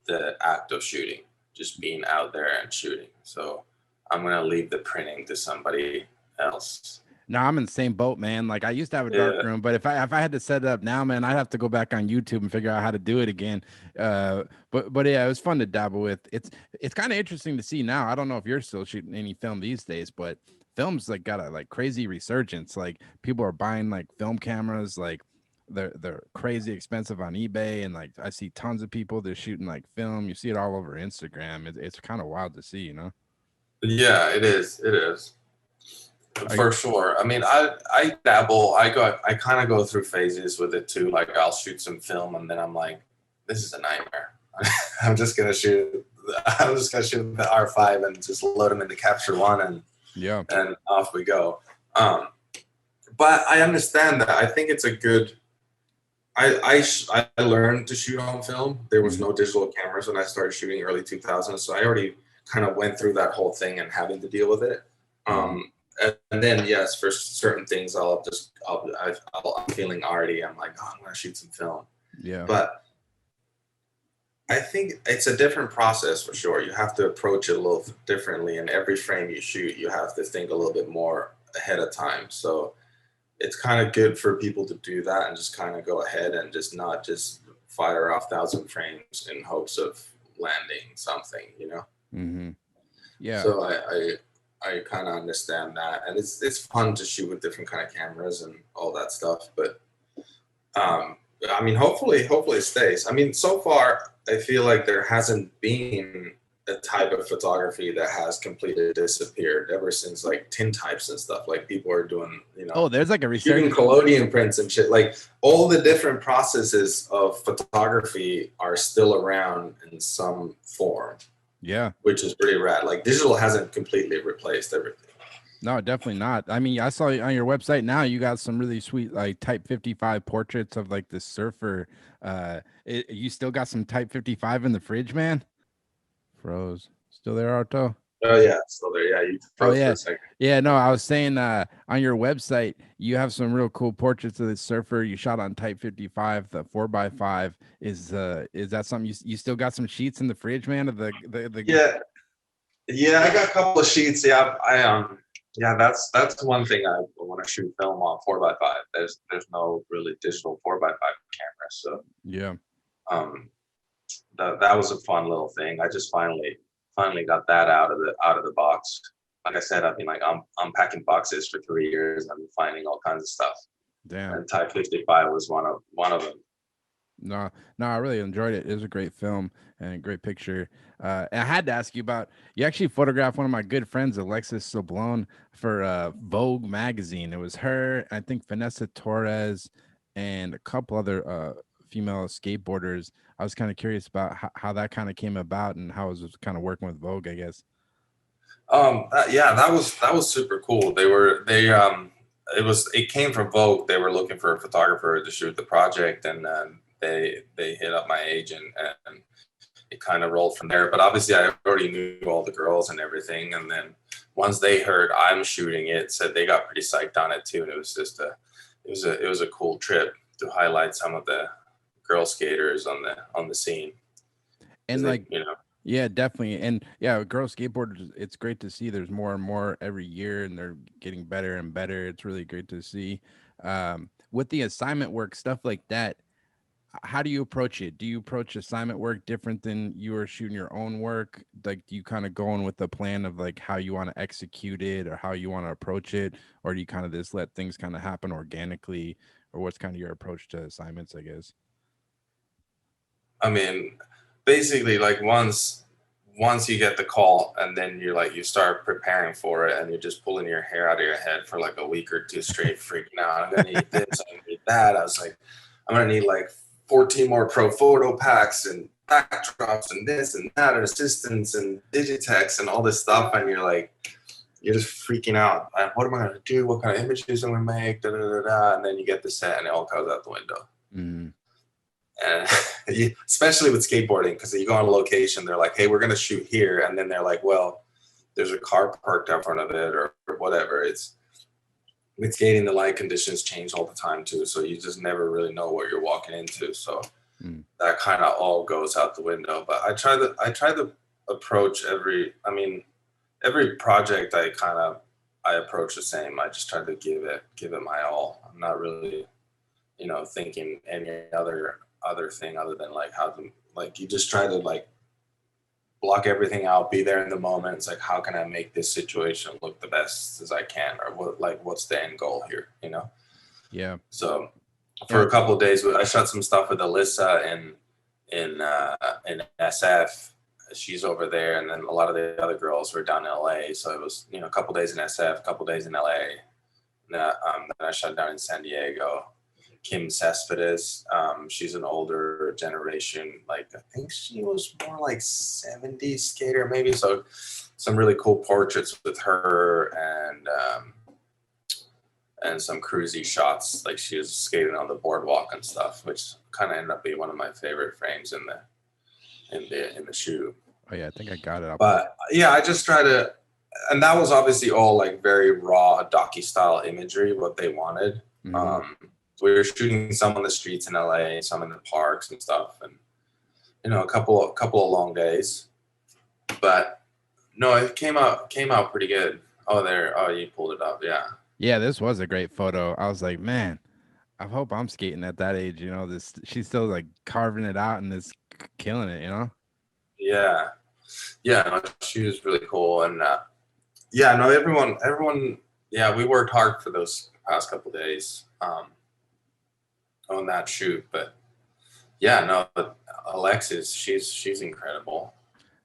the act of shooting, just being out there and shooting. So I'm gonna leave the printing to somebody else.
No, I'm in the same boat, man. Like I used to have a dark
Yeah.
room, but if I had to set it up now, man, I'd have to go back on YouTube and figure out how to do it again. But yeah, it was fun to dabble with. It's kind of interesting to see now. I don't know if you're still shooting any film these days, but film's like got a like crazy resurgence. Like people are buying like film cameras, like they're crazy expensive on eBay, and like I see tons of people they're shooting like film. You see it all over Instagram. It's kind of wild to see, you know.
Yeah, it is. It is
Are you,
for sure. I mean, I dabble. I kind of go through phases with it too. Like I'll shoot some film, and then I'm like, this is a nightmare. I'm just gonna shoot. I'm just gonna shoot the R5 and just load them into Capture One,
yeah.
and off we go. Um, but I understand that. I think it's a good. I learned to shoot on film. There was
Mhm.
no digital cameras when I started shooting early 2000s, so I already kind of went through that whole thing and having to deal with it.
Mhm.
And then yes, for certain things, I'm feeling arty. I'm like, oh, I'm gonna shoot some film,
Yeah.
but I think it's a different process for sure. You have to approach it a little differently, and every frame you shoot, you have to think a little bit more ahead of time. So it's kind of good for people to do that and just kind of go ahead and just not just fire off 1,000 frames in hopes of landing something.
Mhm. Yeah.
So I kind of understand that, and it's fun to shoot with different kind of cameras and all that stuff. But um, I mean, hopefully it stays. I mean, so far I feel like there hasn't been a type of photography that has completely disappeared ever since like tintypes and stuff. Like people are doing,
Oh, there's like a
shooting
resurgence.
collodion prints and shit. Like all the different processes of photography are still around in some form,
Yeah.
which is pretty rad. Like digital hasn't completely replaced everything.
No, definitely not. I mean, I saw on your website now you got some really sweet like Type 55 portraits of like the surfer. You still got some Type 55 in the fridge, man? Froze. Still there, Arto?
Oh yeah, still there. Yeah, you
Oh
froze for
yeah.
a second.
Yeah, no, I was saying on your website you have some real cool portraits of the surfer you shot on Type 55, the 4x5. Is that something you still got some sheets in the fridge, man, of the
Yeah, yeah, I got a couple of sheets. Yeah, Yeah, that's one thing I want to shoot film on 4x5. There's no really digital 4x5 camera, so
Yeah.
um, that was a fun little thing. I just finally got that out of the box. Like I said, I've been like unpacking boxes for 3 years. I've been finding all kinds of stuff,
Damn.
and Type 55 was one of them.
No, no, I really enjoyed it. It was a great film and a great picture. And I had to ask you about, you actually photographed one of my good friends, Alexis Soblon, for Vogue magazine. It was her, I think Vanessa Torres, and a couple other female skateboarders. I was kind of curious about how that kind of came about and how it was kind of working with Vogue, I guess.
Yeah, that was super cool. It came from Vogue. They were looking for a photographer to shoot the project, and they hit up my agent, and it kind of rolled from there. But obviously, I already knew all the girls and everything. And then once they heard I'm shooting it, said they got pretty psyched on it too. And it was just a cool trip to highlight some of the girl skaters on the scene.
And
They,
like,
you know,
yeah, definitely. And yeah, girl skateboarders, it's great to see there's more and more every year and they're getting better and better. It's really great to see. With the assignment work, stuff like that, how do you approach it? Do you approach assignment work different than you are shooting your own work? Like, do you kind of go in with a plan of like how you want to execute it or how you want to approach it? Or do you kind of just let things kind of happen organically? Or what's kind of your approach to assignments, I guess?
I mean, basically, like once you get the call, and then you start preparing for it, and you're just pulling your hair out of your head for like a week or two straight, freaking out. I'm gonna need this. I'm gonna need that. I was like, I'm gonna need like 14 more pro photo packs and backdrops and this and that and assistants and digitex and all this stuff, and you're just freaking out. Like, what am I gonna do? What kind of images am I gonna make? Da, da, da, da. And then you get the set, and it all comes out the window.
Mm,
And especially with skateboarding, because you go on a location, they're like, hey, we're going to shoot here. And then they're like, well, there's a car parked out front of it, or whatever. It's with skating, the light conditions change all the time too. So you just never really know what you're walking into. So
mm.
that kind of all goes out the window. But I try to approach every project I approach the same. I just try to give it my all. I'm not really, thinking any other thing other than like how to, like, you just try to like block everything out, be there in the moment. It's like, how can I make this situation look the best as I can, or what's the end goal here.
Yeah.
So for
Yeah.
a couple of days, I shot some stuff with Alyssa in SF. She's over there, and then a lot of the other girls were down in LA. So it was a couple days in SF, a couple days in LA. Then I shot down in San Diego. Kim Cespedes, she's an older generation. Like, I think she was more like 70s skater, maybe. So some really cool portraits with her, and some cruisy shots. Like, she was skating on the boardwalk and stuff, which kind of ended up being one of my favorite frames in the shoe.
Oh yeah, I think I got it.
But yeah, I just try to, and that was obviously all like very raw docu style imagery, what they wanted.
Mhm.
We were shooting some on the streets in LA, some in the parks and stuff, and a couple of long days. But no, it came out pretty good. Oh, you pulled it up, yeah.
Yeah, this was a great photo. I was like, man, I hope I'm skating at that age. This she's still like carving it out and is killing it.
Yeah, yeah. No, she was really cool, and yeah, no, everyone. Yeah, we worked hard for those past couple days on that shoot, but yeah, no, but Alexis, she's incredible.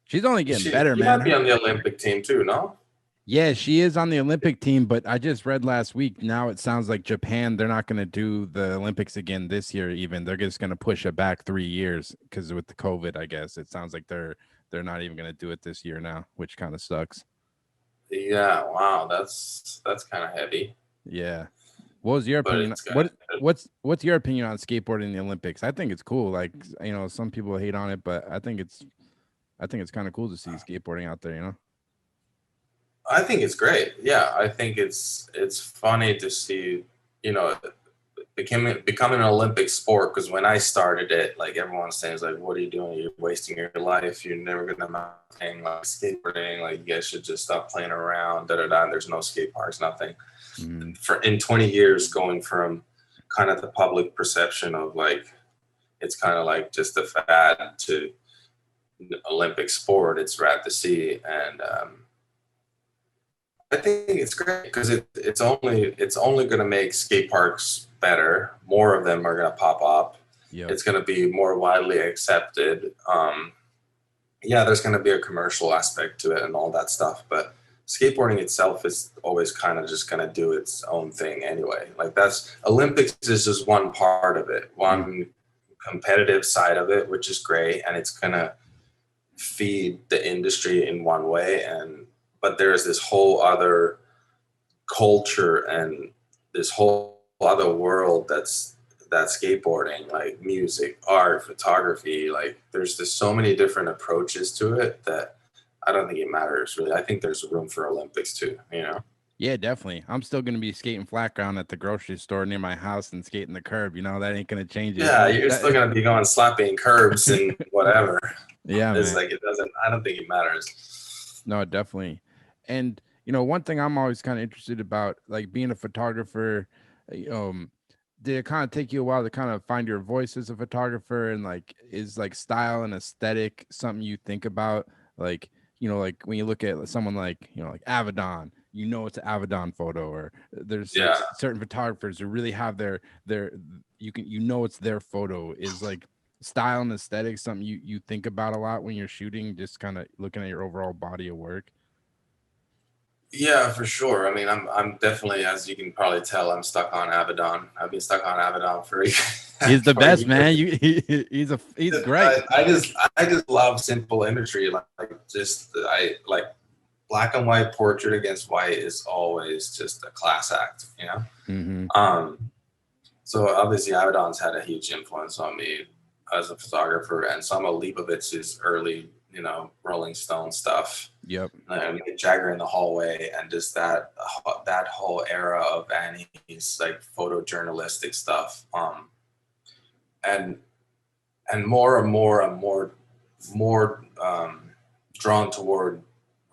She's only getting better,
She might be
man.
on the Olympic team too, no?
Yeah, she is on the Olympic team, but I just read last week. Now it sounds like Japan, they're not going to do the Olympics again this year. Even they're just going to push it back 3 years because with the COVID, I guess it sounds like they're not even going to do it this year now, which kind of sucks.
Yeah, wow, that's kind of heavy,
Yeah. What was your
but
opinion?
it's good.
What's your opinion on skateboarding in the Olympics? I think it's cool. Like, some people hate on it, but I think it's kind of cool to see skateboarding out there.
I think it's great. Yeah, I think it's funny to see, you know, becoming an Olympic sport. Because when I started it, like everyone's saying, is like, what are you doing? You're wasting your life. You're never gonna amount to anything like skateboarding. Like you guys should just stop playing around. Da da da. There's no skate parks, nothing. In 20 years, going from kind of the public perception of like it's kind of like just a fad to Olympic sport, it's rad to see. And I think it's great because it's only going to make skate parks better. More of them are going to pop up.
Yep.
It's going to be more widely accepted. Yeah, there's going to be a commercial aspect to it and all that stuff, but skateboarding itself is always kind of just going to do its own thing anyway. Like that's Olympics is just one part of it, one competitive side of it, which is great, and it's going to feed the industry in one way. But there's this whole other culture and this whole other world that's skateboarding, like music, art, photography. Like there's just so many different approaches to it that I don't think it matters really. I think there's room for Olympics too, you know?
Yeah, definitely. I'm still going to be skating flat ground at the grocery store near my house and skating the curb. You know, that ain't going to change it.
Yeah, you're still going to be going slapping curbs and whatever.
Yeah,
it's
man.
like, I don't think it matters.
No, definitely. And, you know, one thing I'm always kind of interested about, like being a photographer, did it kind of take you a while to kind of find your voice as a photographer, and like, is like style and aesthetic something you think about? Like, you know, like when you look at someone like, you know, like Avedon, you know, it's an Avedon photo, or there's like certain photographers who really have their, you know, it's their photo. Is like style and aesthetic something you think about a lot when you're shooting, just kind of looking at your overall body of work?
Yeah, for sure. I mean, I'm definitely, as you can probably tell, I'm stuck on Avedon. I've been stuck on Avedon for
he's the best, man. He's great.
I just love simple imagery. Like I like black and white portrait against white is always just a class act, you know?
Mm-hmm.
So obviously Avedon's had a huge influence on me as a photographer, and some of Leibovitz's early, you know, Rolling Stone stuff.
Yep.
Mick Jagger in the Hallway, and just that whole era of Annie's like photojournalistic stuff. And more and more drawn toward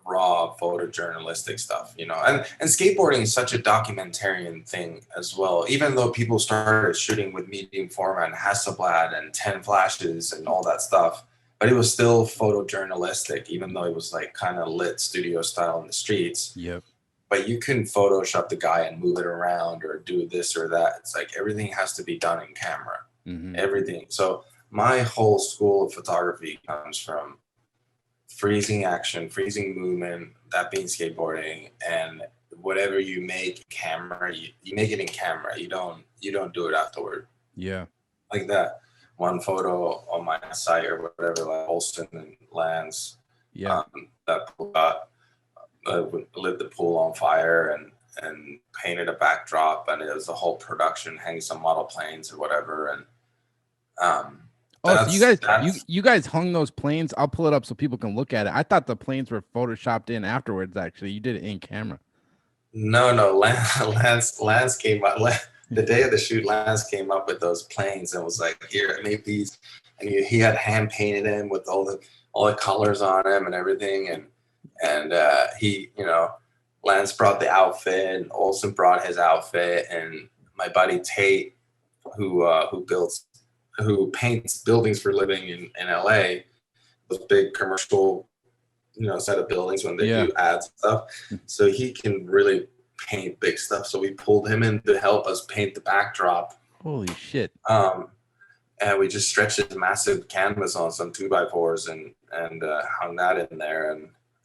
raw photojournalistic stuff, you know. And skateboarding is such a documentarian thing as well. Even though people started shooting with medium format and Hasselblad and 10 flashes and all that stuff, but it was still photojournalistic, even though it was like kind of lit studio style in the streets.
Yep.
But you couldn't Photoshop the guy and move it around or do this or that. It's like everything has to be done in camera.
Mm-hmm.
Everything. So my whole school of photography comes from freezing action, freezing movement, that being skateboarding, and whatever you make camera, you make it in camera. You don't do it afterward.
Yeah.
Like that one photo on my site or whatever, like Olsen and Lance.
Yeah.
That pool lit the pool on fire and painted a backdrop, and it was a whole production, hanging some model planes or whatever. And
so you guys hung those planes. I'll pull it up so people can look at it. I thought the planes were photoshopped in afterwards. Actually, you did it in camera.
No, Lance came up the day of the shoot. Lance came up with those planes and was like, "Here, I made these," and he had hand painted them with all the colors on them and everything. And he, you know, Lance brought the outfit, and Olsen brought his outfit, and my buddy Tate, who paints buildings for a living in LA, those big commercial, you know, set of buildings when they do ads and stuff. So he can really paint big stuff. So we pulled him in to help us paint the backdrop.
Holy shit.
And we just stretched this massive canvas on some 2x4s and hung that in there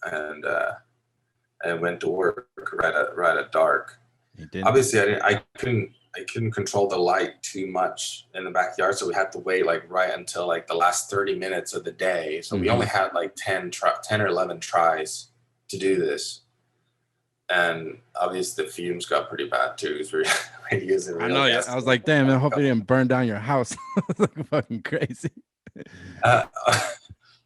and went to work right at dark. Obviously I couldn't control the light too much in the backyard, so we had to wait like right until like the last 30 minutes of the day. So we only had like 10 or 11 tries to do this, and obviously the fumes got pretty bad too. We're using real gas.
I was like, damn, I hope you didn't burn down your house. Like fucking crazy.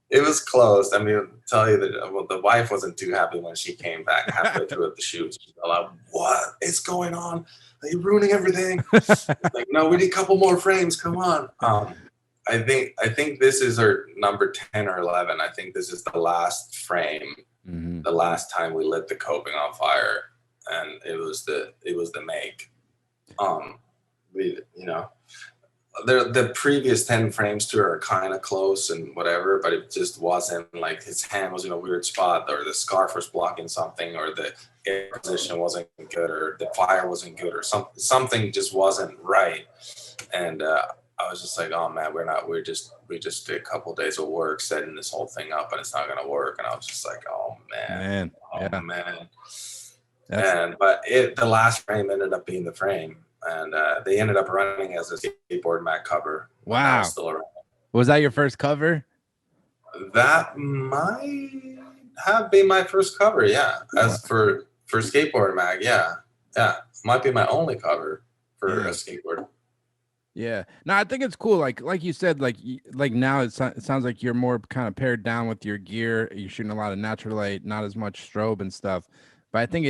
It was closed. I mean, I'll tell you that the wife wasn't too happy when she came back halfway through the shoot. She's like, "What is going on? Are you ruining everything?" Like, no, we need a couple more frames. Come on. I think this is our number 10 or 11. I think this is the last frame, the last time we lit the coping on fire, and it was the make. We the previous 10 frames to her are kind of close and whatever, but it just wasn't like his hand was in a weird spot, or the scarf was blocking something, or the air position wasn't good, or the fire wasn't good, or something just wasn't right. And I was just like, oh man, we just did a couple of days of work setting this whole thing up, and it's not gonna work. And I was just like, oh man. But the last frame ended up being the frame, and they ended up running as a skateboard mag cover.
Wow.
Still around.
Was that your first cover?
That might have been my first cover, yeah. As for skateboard mag, yeah. Might be my only cover for a skateboard.
Yeah, no, I think it's cool. Like you said, like now it sounds like you're more kind of pared down with your gear. You're shooting a lot of natural light, not as much strobe and stuff. But I think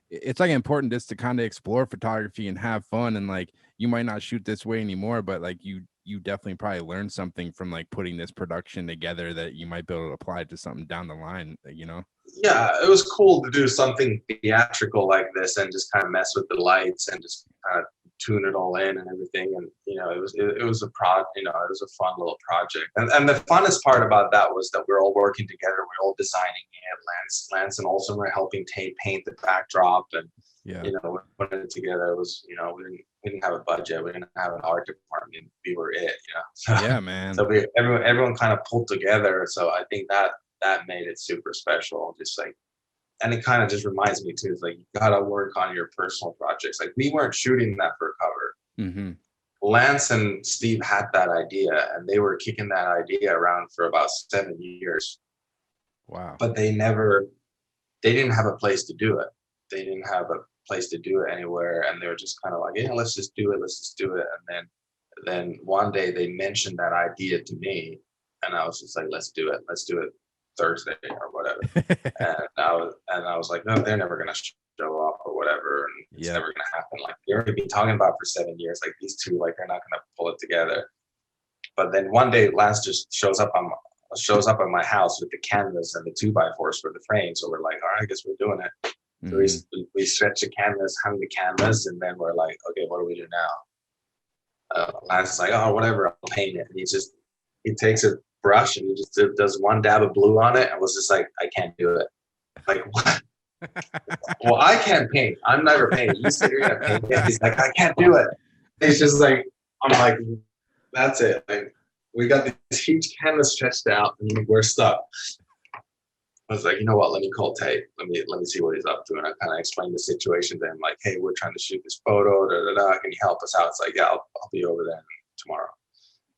it's like important just to kind of explore photography and have fun. And like, you might not shoot this way anymore, but like you definitely probably learned something from like putting this production together that you might be able to apply to something down the line, you know?
Yeah, it was cool to do something theatrical like this and just kind of mess with the lights and just kind of tune it all in and everything. And it was a it was a fun little project. And the funnest part about that was that we're all working together. We're all designing it. Lance and Olsen were helping paint the backdrop, and we're putting it together. It was we didn't have a budget. We didn't have an art department. We were it.
Yeah, man.
So everyone kind of pulled together. So I think that made it super special. Just like, and it kind of just reminds me too, it's like, you gotta work on your personal projects. Like, we weren't shooting that for cover. Lance and Steve had that idea, and they were kicking that idea around for about 7 years.
Wow. But
they didn't have a place to do it. They didn't have a place to do it anywhere, and they were just kind of like, yeah, let's just do it. And then one day they mentioned that idea to me, and I was just like, let's do it Thursday or whatever. and I was like, no, they're never gonna show up or whatever, and it's never gonna happen. Like, they've already been talking about for 7 years, like, these two, like, they're not gonna pull it together. But then one day Lance just shows up at my house with the canvas and the 2x4s for the frame. So we're like, all right, I guess we're doing it. So we stretch the canvas, hung the canvas, and then we're like, okay, what do we do now? Lance is like, oh, whatever, I'll paint it. And he takes a brush and he just does one dab of blue on it, and was just like, I can't do it. Like, what? Well, I can't paint. I'm never painting. You said you're gonna paint it. He's like, I can't do it. It's just like, I'm like, that's it. Like, we got this huge canvas stretched out, and we're stuck. I was like, you know what? Let me call Tate. Let me see what he's up to. And I kind of explained the situation to him, like, hey, we're trying to shoot this photo. Can you help us out? It's like, yeah, I'll be over there tomorrow.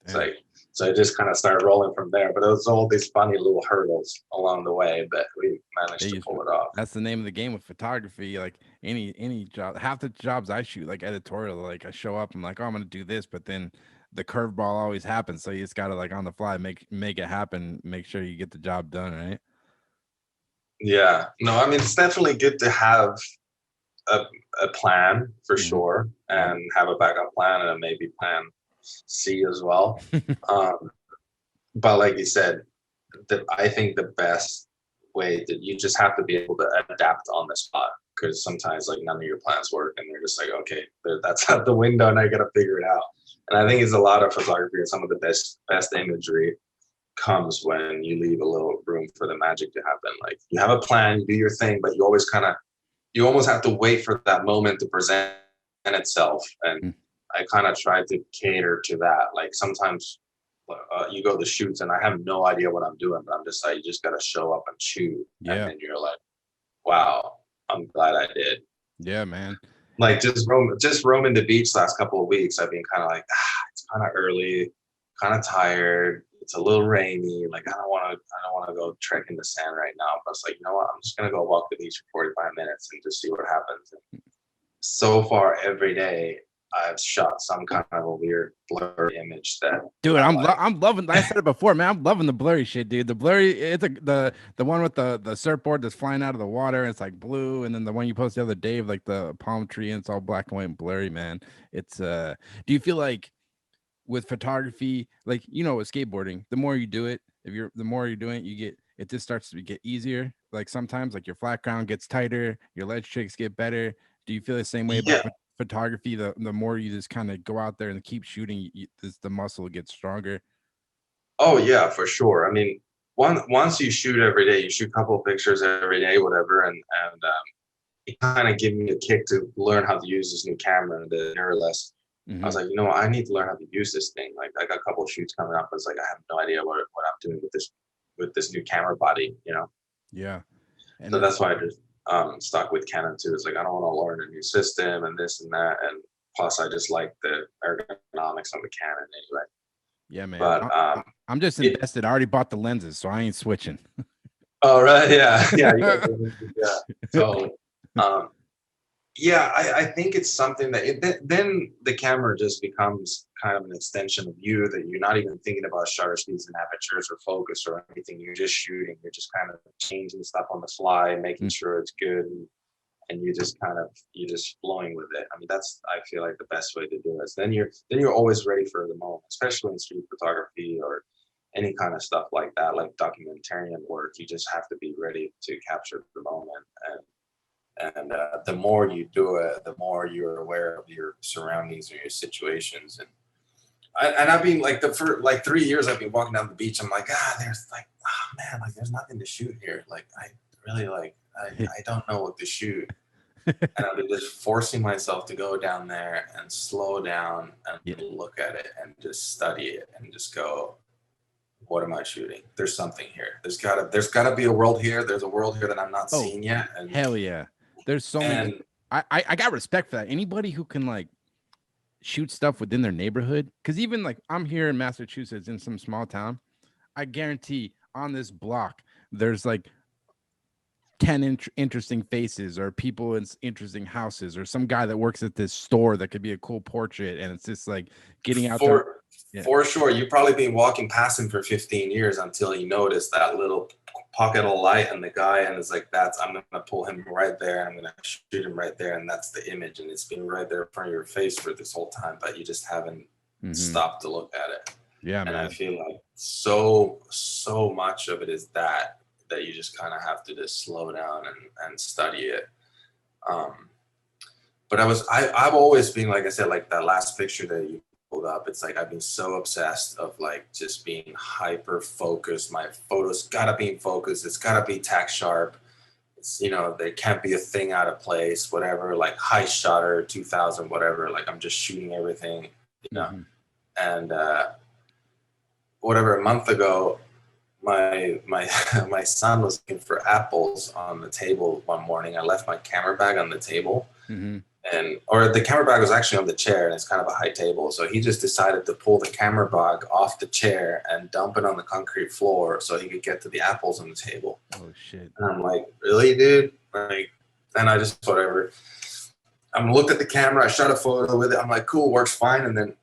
It's like, so it just kind of started rolling from there. But it was all these funny little hurdles along the way, but we managed to pull it off.
That's the name of the game with photography. Like, any job, half the jobs I shoot, like editorial, like, I show up, I'm like, oh, I'm gonna do this, but then the curveball always happens. So you just gotta, like, on the fly make it happen. Make sure you get the job done, right?
Yeah. No, I mean, it's definitely good to have a plan for sure, and have a backup plan and a maybe plan C as well. But like you said, I think the best way that you just have to be able to adapt on the spot, because sometimes, like, none of your plans work, and they're just like, okay, that's out the window, and I got to figure it out. And I think it's a lot of photography, and some of the best imagery comes when you leave a little room for the magic to happen. Like, you have a plan, you do your thing, but you almost have to wait for that moment to present itself. And I kind of try to cater to that. Like, sometimes you go to shoots and I have no idea what I'm doing, but I'm just like, you just got to show up and shoot. And then you're like, wow, I'm glad I did.
Yeah, man.
Like, just roaming the beach last couple of weeks, I've been kind of like, it's kind of early, kind of tired. It's a little rainy. Like, I don't want to go trek in the sand right now. But it's like, you know what? I'm just gonna go walk the beach for 45 minutes and just see what happens. And so far, every day, I've shot some kind of a weird blurry image that,
Dude, I'm loving. I said it before, man. I'm loving the blurry shit, dude. The blurry, it's the one with the surfboard that's flying out of the water. And it's like blue, and then the one you posted the other day, of like the palm tree, and it's all black and white and blurry, man. It's Do you feel like with photography, like with skateboarding, the more you do it, the more you're doing it, it just starts to get easier. Like sometimes, like your flat ground gets tighter, your ledge tricks get better. Do you feel the same way about
yeah.
photography? The more you just kind of go out there and keep shooting, the muscle gets stronger.
Oh yeah, for sure. I mean, once you shoot every day, you shoot a couple of pictures every day, whatever, and it kind of gave me a kick to learn how to use this new camera, the mirrorless. I was like, I need to learn how to use this thing. Like, I got a couple of shoots coming up. I was like, I have no idea what I'm doing with this new camera body,
Yeah. And
so that's why I just stuck with Canon too. It's like, I don't want to learn a new system and this and that, and plus I just like the ergonomics on the Canon anyway.
Yeah, man.
But
I'm just invested. I already bought the lenses, so I ain't switching.
Oh, right. Yeah. Yeah. Yeah. So, yeah, I think it's something that then the camera just becomes kind of an extension of you, that you're not even thinking about shutter speeds and apertures or focus or anything. You're just shooting. You're just kind of changing stuff on the fly, making sure it's good. And you're just flowing with it. I mean, I feel like the best way to do it. Then you're always ready for the moment, especially in street photography or any kind of stuff like that, like documentarian work. You just have to be ready to capture the moment. And the more you do it, the more you're aware of your surroundings or your situations. And I've been like, for like 3 years, I've been walking down the beach. I'm like, there's like, oh man, like there's nothing to shoot here. Like I really I don't know what to shoot. And I've been just forcing myself to go down there and slow down and look at it and just study it and just go, what am I shooting? There's something here. There's gotta be a world here. There's a world here that I'm not seeing yet. And
hell yeah. There's so many. I got respect for that. Anybody who can like shoot stuff within their neighborhood. Because even like I'm here in Massachusetts in some small town, I guarantee on this block there's like 10 interesting faces or people in interesting houses or some guy that works at this store that could be a cool portrait. And it's just like getting out there.
For sure. You've probably been walking past him for 15 years until you notice that little pocket of light and the guy, and it's like, I'm gonna pull him right there, I'm gonna shoot him right there, and that's the image, and it's been right there in front of your face for this whole time, but you just haven't stopped to look at it.
Yeah,
and
man.
I feel like so much of it is that you just kind of have to just slow down and study it. But I've always been, like I said, like that last picture that you pulled up, it's like I've been so obsessed of like just being hyper focused. My photos gotta be in focus. It's gotta be tack sharp. It's, there can't be a thing out of place, whatever, like high shutter, 2000, whatever. Like I'm just shooting everything, And whatever, a month ago, my my son was looking for apples on the table one morning. I left my camera bag on the table. Or the camera bag was actually on the chair, and it's kind of a high table. So he just decided to pull the camera bag off the chair and dump it on the concrete floor so he could get to the apples on the table.
Oh shit.
And I'm like, really, dude? Like, and I just, whatever. I'm looked at the camera, I shot a photo with it. I'm like, cool, works fine. And then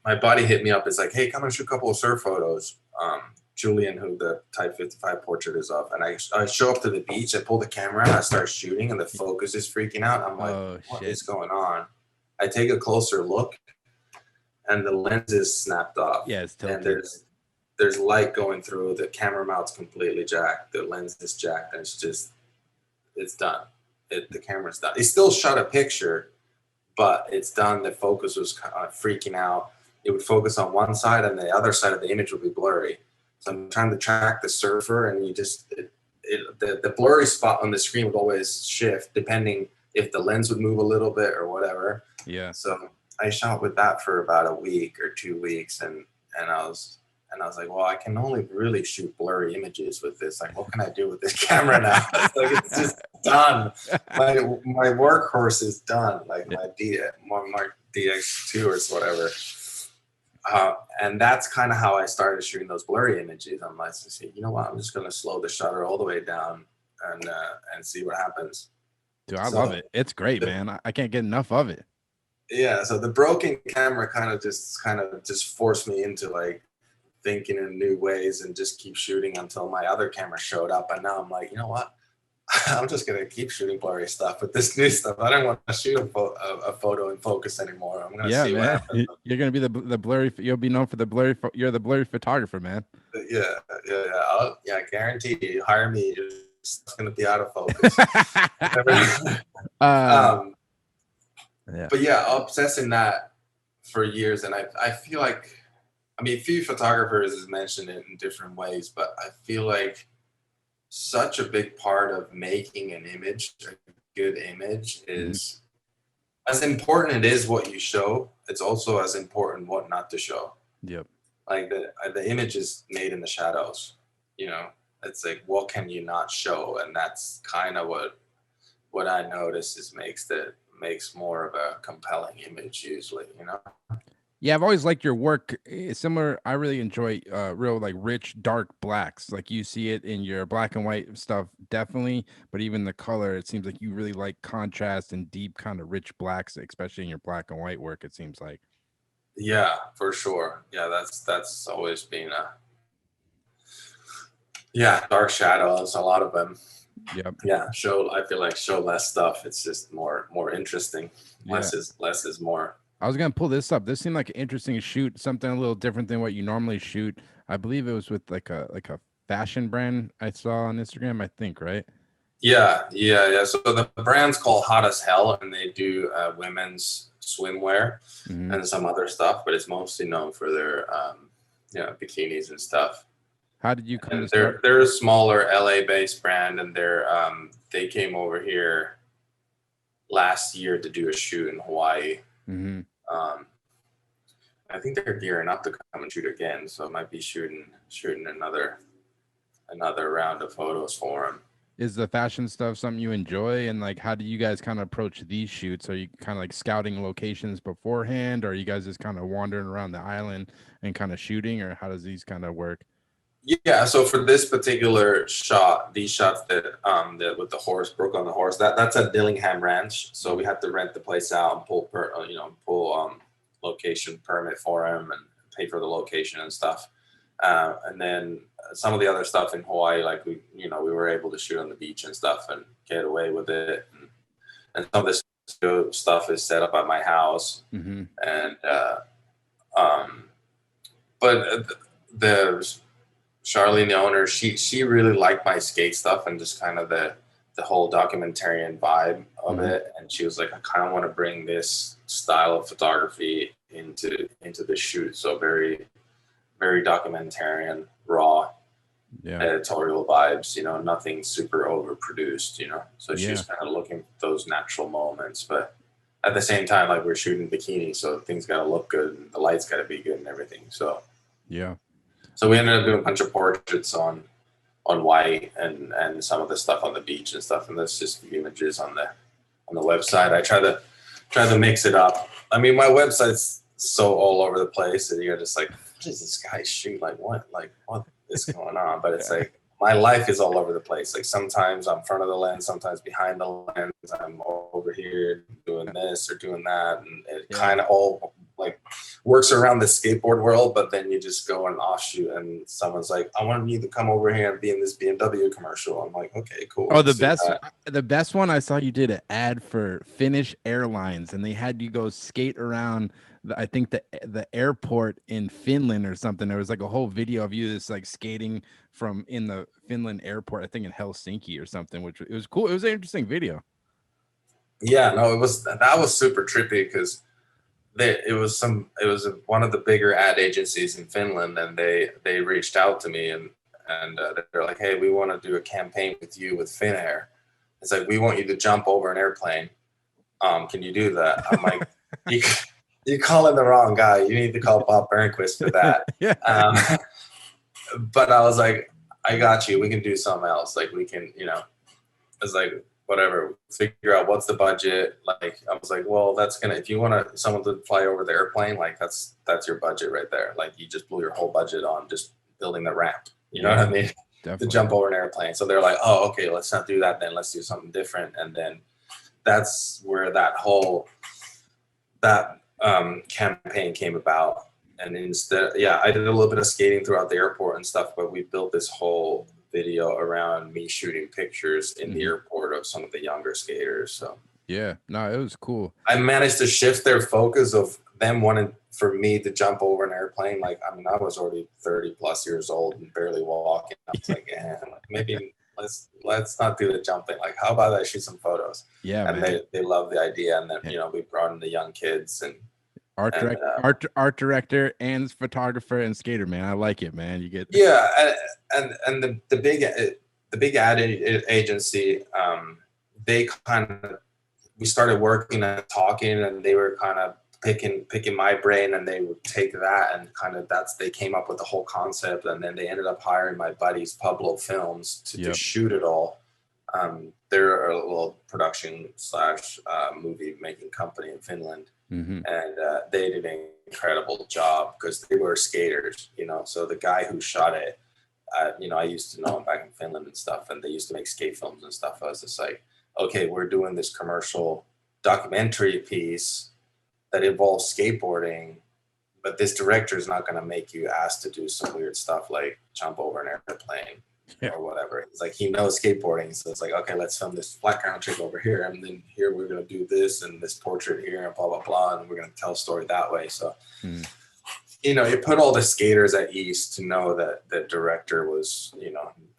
my buddy hit me up. It's like, hey, come and shoot a couple of surf photos. Julian, who the Type 55 portrait is of, and I show up to the beach, I pull the camera and I start shooting, and the focus is freaking out. I'm like, what is going on? I take a closer look, and the lens is snapped off.
Yeah, it's tilted.
And there's light going through. The camera mount's completely jacked. The lens is jacked, and it's done. The camera's done. It still shot a picture, but it's done. The focus was kind of freaking out. It would focus on one side, and the other side of the image would be blurry. So I'm trying to track the surfer, and the blurry spot on the screen would always shift depending if the lens would move a little bit or whatever.
Yeah.
So I shot with that for about a week or 2 weeks, and I was like, well, I can only really shoot blurry images with this. Like, what can I do with this camera now? It's just done. My workhorse is done. Like my DX2 or whatever. And that's kind of how I started shooting those blurry images. I'm like, you know what? I'm just going to slow the shutter all the way down and see what happens.
Dude, I love it. It's great, man. I can't get enough of it.
yeah, so the broken camera kind of just forced me into like thinking in new ways and just keep shooting until my other camera showed up. And now I'm like, you know what? I'm just gonna keep shooting blurry stuff with this new stuff. I don't want to shoot a photo in focus anymore. I'm gonna
Yeah,
see what
man.
happens.
You're gonna be the blurry. You'll be known for the blurry. You're the blurry photographer, man.
Yeah, yeah. I guarantee you, hire me. It's gonna be out of focus.
uh,
um,
yeah.
but yeah, obsessing that for years, and I feel like, I mean, few photographers has mentioned it in different ways, but I feel like such a big part of making an image, a good image, is as important it is what you show. It's also as important what not to show.
Yep.
Like the image is made in the shadows, you know. It's like, what can you not show? And that's kind of what I notice is makes more of a compelling image usually, you know.
Yeah, I've always liked your work. Similar, I really enjoy real like rich dark blacks. Like you see it in your black and white stuff, definitely. But even the color, it seems like you really like contrast and deep kind of rich blacks, especially in your black and white work. It seems like.
Yeah, for sure. Yeah, that's always been a, yeah, dark shadows, a lot of them.
Yep.
Yeah, I feel like show less stuff. It's just more interesting.
Yeah.
Less is more.
I was gonna pull this up. This seemed like an interesting shoot, something a little different than what you normally shoot. I believe it was with like a fashion brand I saw on Instagram. I think, right?
Yeah. So the brand's called Hot as Hell, and they do women's swimwear
Mm-hmm.
and some other stuff, but it's mostly known for their bikinis and stuff.
How did you come
And
to start?
they're a smaller LA based brand, and they came over here last year to do a shoot in Hawaii.
Mm-hmm.
I think they're gearing up to come and shoot again, so I might be shooting another round of photos for them.
Is the fashion stuff something you enjoy? And like, how do you guys kind of approach these shoots? Are you kind of like scouting locations beforehand, or are you guys just kind of wandering around the island and kind of shooting, or how does these kind of work?
Yeah, so for this particular shot, these shots that with the horse, broke on the horse, that's at Dillingham Ranch. So we had to rent the place out and pull location permit for him and pay for the location and stuff. And then some of the other stuff in Hawaii, like we were able to shoot on the beach and stuff and get away with it. And some of this stuff is set up at my house.
Mm-hmm.
And but the Charlene, the owner, she really liked my skate stuff and just kind of the whole documentarian vibe of it. And she was like, I kind of want to bring this style of photography into the shoot. So very, very documentarian, raw, editorial vibes, nothing super overproduced, So she's kind of looking for those natural moments. But at the same time, like, we're shooting bikini, so things got to look good and the lights got to be good and everything. So so we ended up doing a bunch of portraits on white and some of the stuff on the beach and stuff. And that's just the images on the website. I try to mix it up. I mean, my website's so all over the place and you're just like, what is this guy shoot? Like what is going on? But it's like, my life is all over the place. Like sometimes I'm in front of the lens, sometimes behind the lens. I'm over here doing this or doing that. And it kind of all like works around the skateboard world, but then you just go and offshoot and someone's like, I want you to come over here and be in this BMW commercial. I'm like, okay, cool.
Oh, the best one I saw, you did an ad for Finnish Airlines and they had you go skate around I think the airport in Finland or something. There was like a whole video of you just like skating from in the Finland airport, I think in Helsinki or something, which it was cool. It was an interesting video.
Yeah, no, that was super trippy because it was one of the bigger ad agencies in Finland, and they reached out to me and they're like, hey, we want to do a campaign with you with Finnair. It's like, we want you to jump over an airplane. Can you do that? I'm like, you're calling the wrong guy. You need to call Bob Burnquist for that. But I was like, I got you. We can do something else. Like we can, it's like, whatever, figure out what's the budget. Like, I was like, well, if you want someone to fly over the airplane, like that's your budget right there. Like you just blew your whole budget on just building the ramp. You know what I mean? Definitely. To jump over an airplane. So they're like, oh, okay, let's not do that then. Let's do something different. And then that's where that whole that campaign came about. And instead, I did a little bit of skating throughout the airport and stuff, but we built this whole video around me shooting pictures in the airport of some of the younger skaters. So
yeah, no, it was cool.
I managed to shift their focus of them wanting for me to jump over an airplane. Like, I mean, I was already 30 plus years old and barely walking. I was like, maybe let's not do the jumping. Like, how about I shoot some photos?
Yeah,
and
man.
they love the idea. And then, we brought in the young kids and
art director and photographer and skater, man. I like it, man. You get
and the big ad agency, they kind of, we started working and talking, and they were kind of picking my brain, and they would take that and kind of they came up with the whole concept, and then they ended up hiring my buddies Pablo Films to just shoot it all. They're a little production / movie making company in Finland. And they did an incredible job because they were skaters, so the guy who shot it, I used to know him back in Finland and stuff, and they used to make skate films and stuff. I was just like, okay, we're doing this commercial documentary piece that involves skateboarding, but this director is not going to make you ask to do some weird stuff like jump over an airplane or whatever. It's like, he knows skateboarding, so it's like, okay, let's film this flat ground trick over here, and then here we're going to do this and this portrait here and blah blah blah, and we're going to tell a story that way. So you put all the skaters at ease to know that the director was,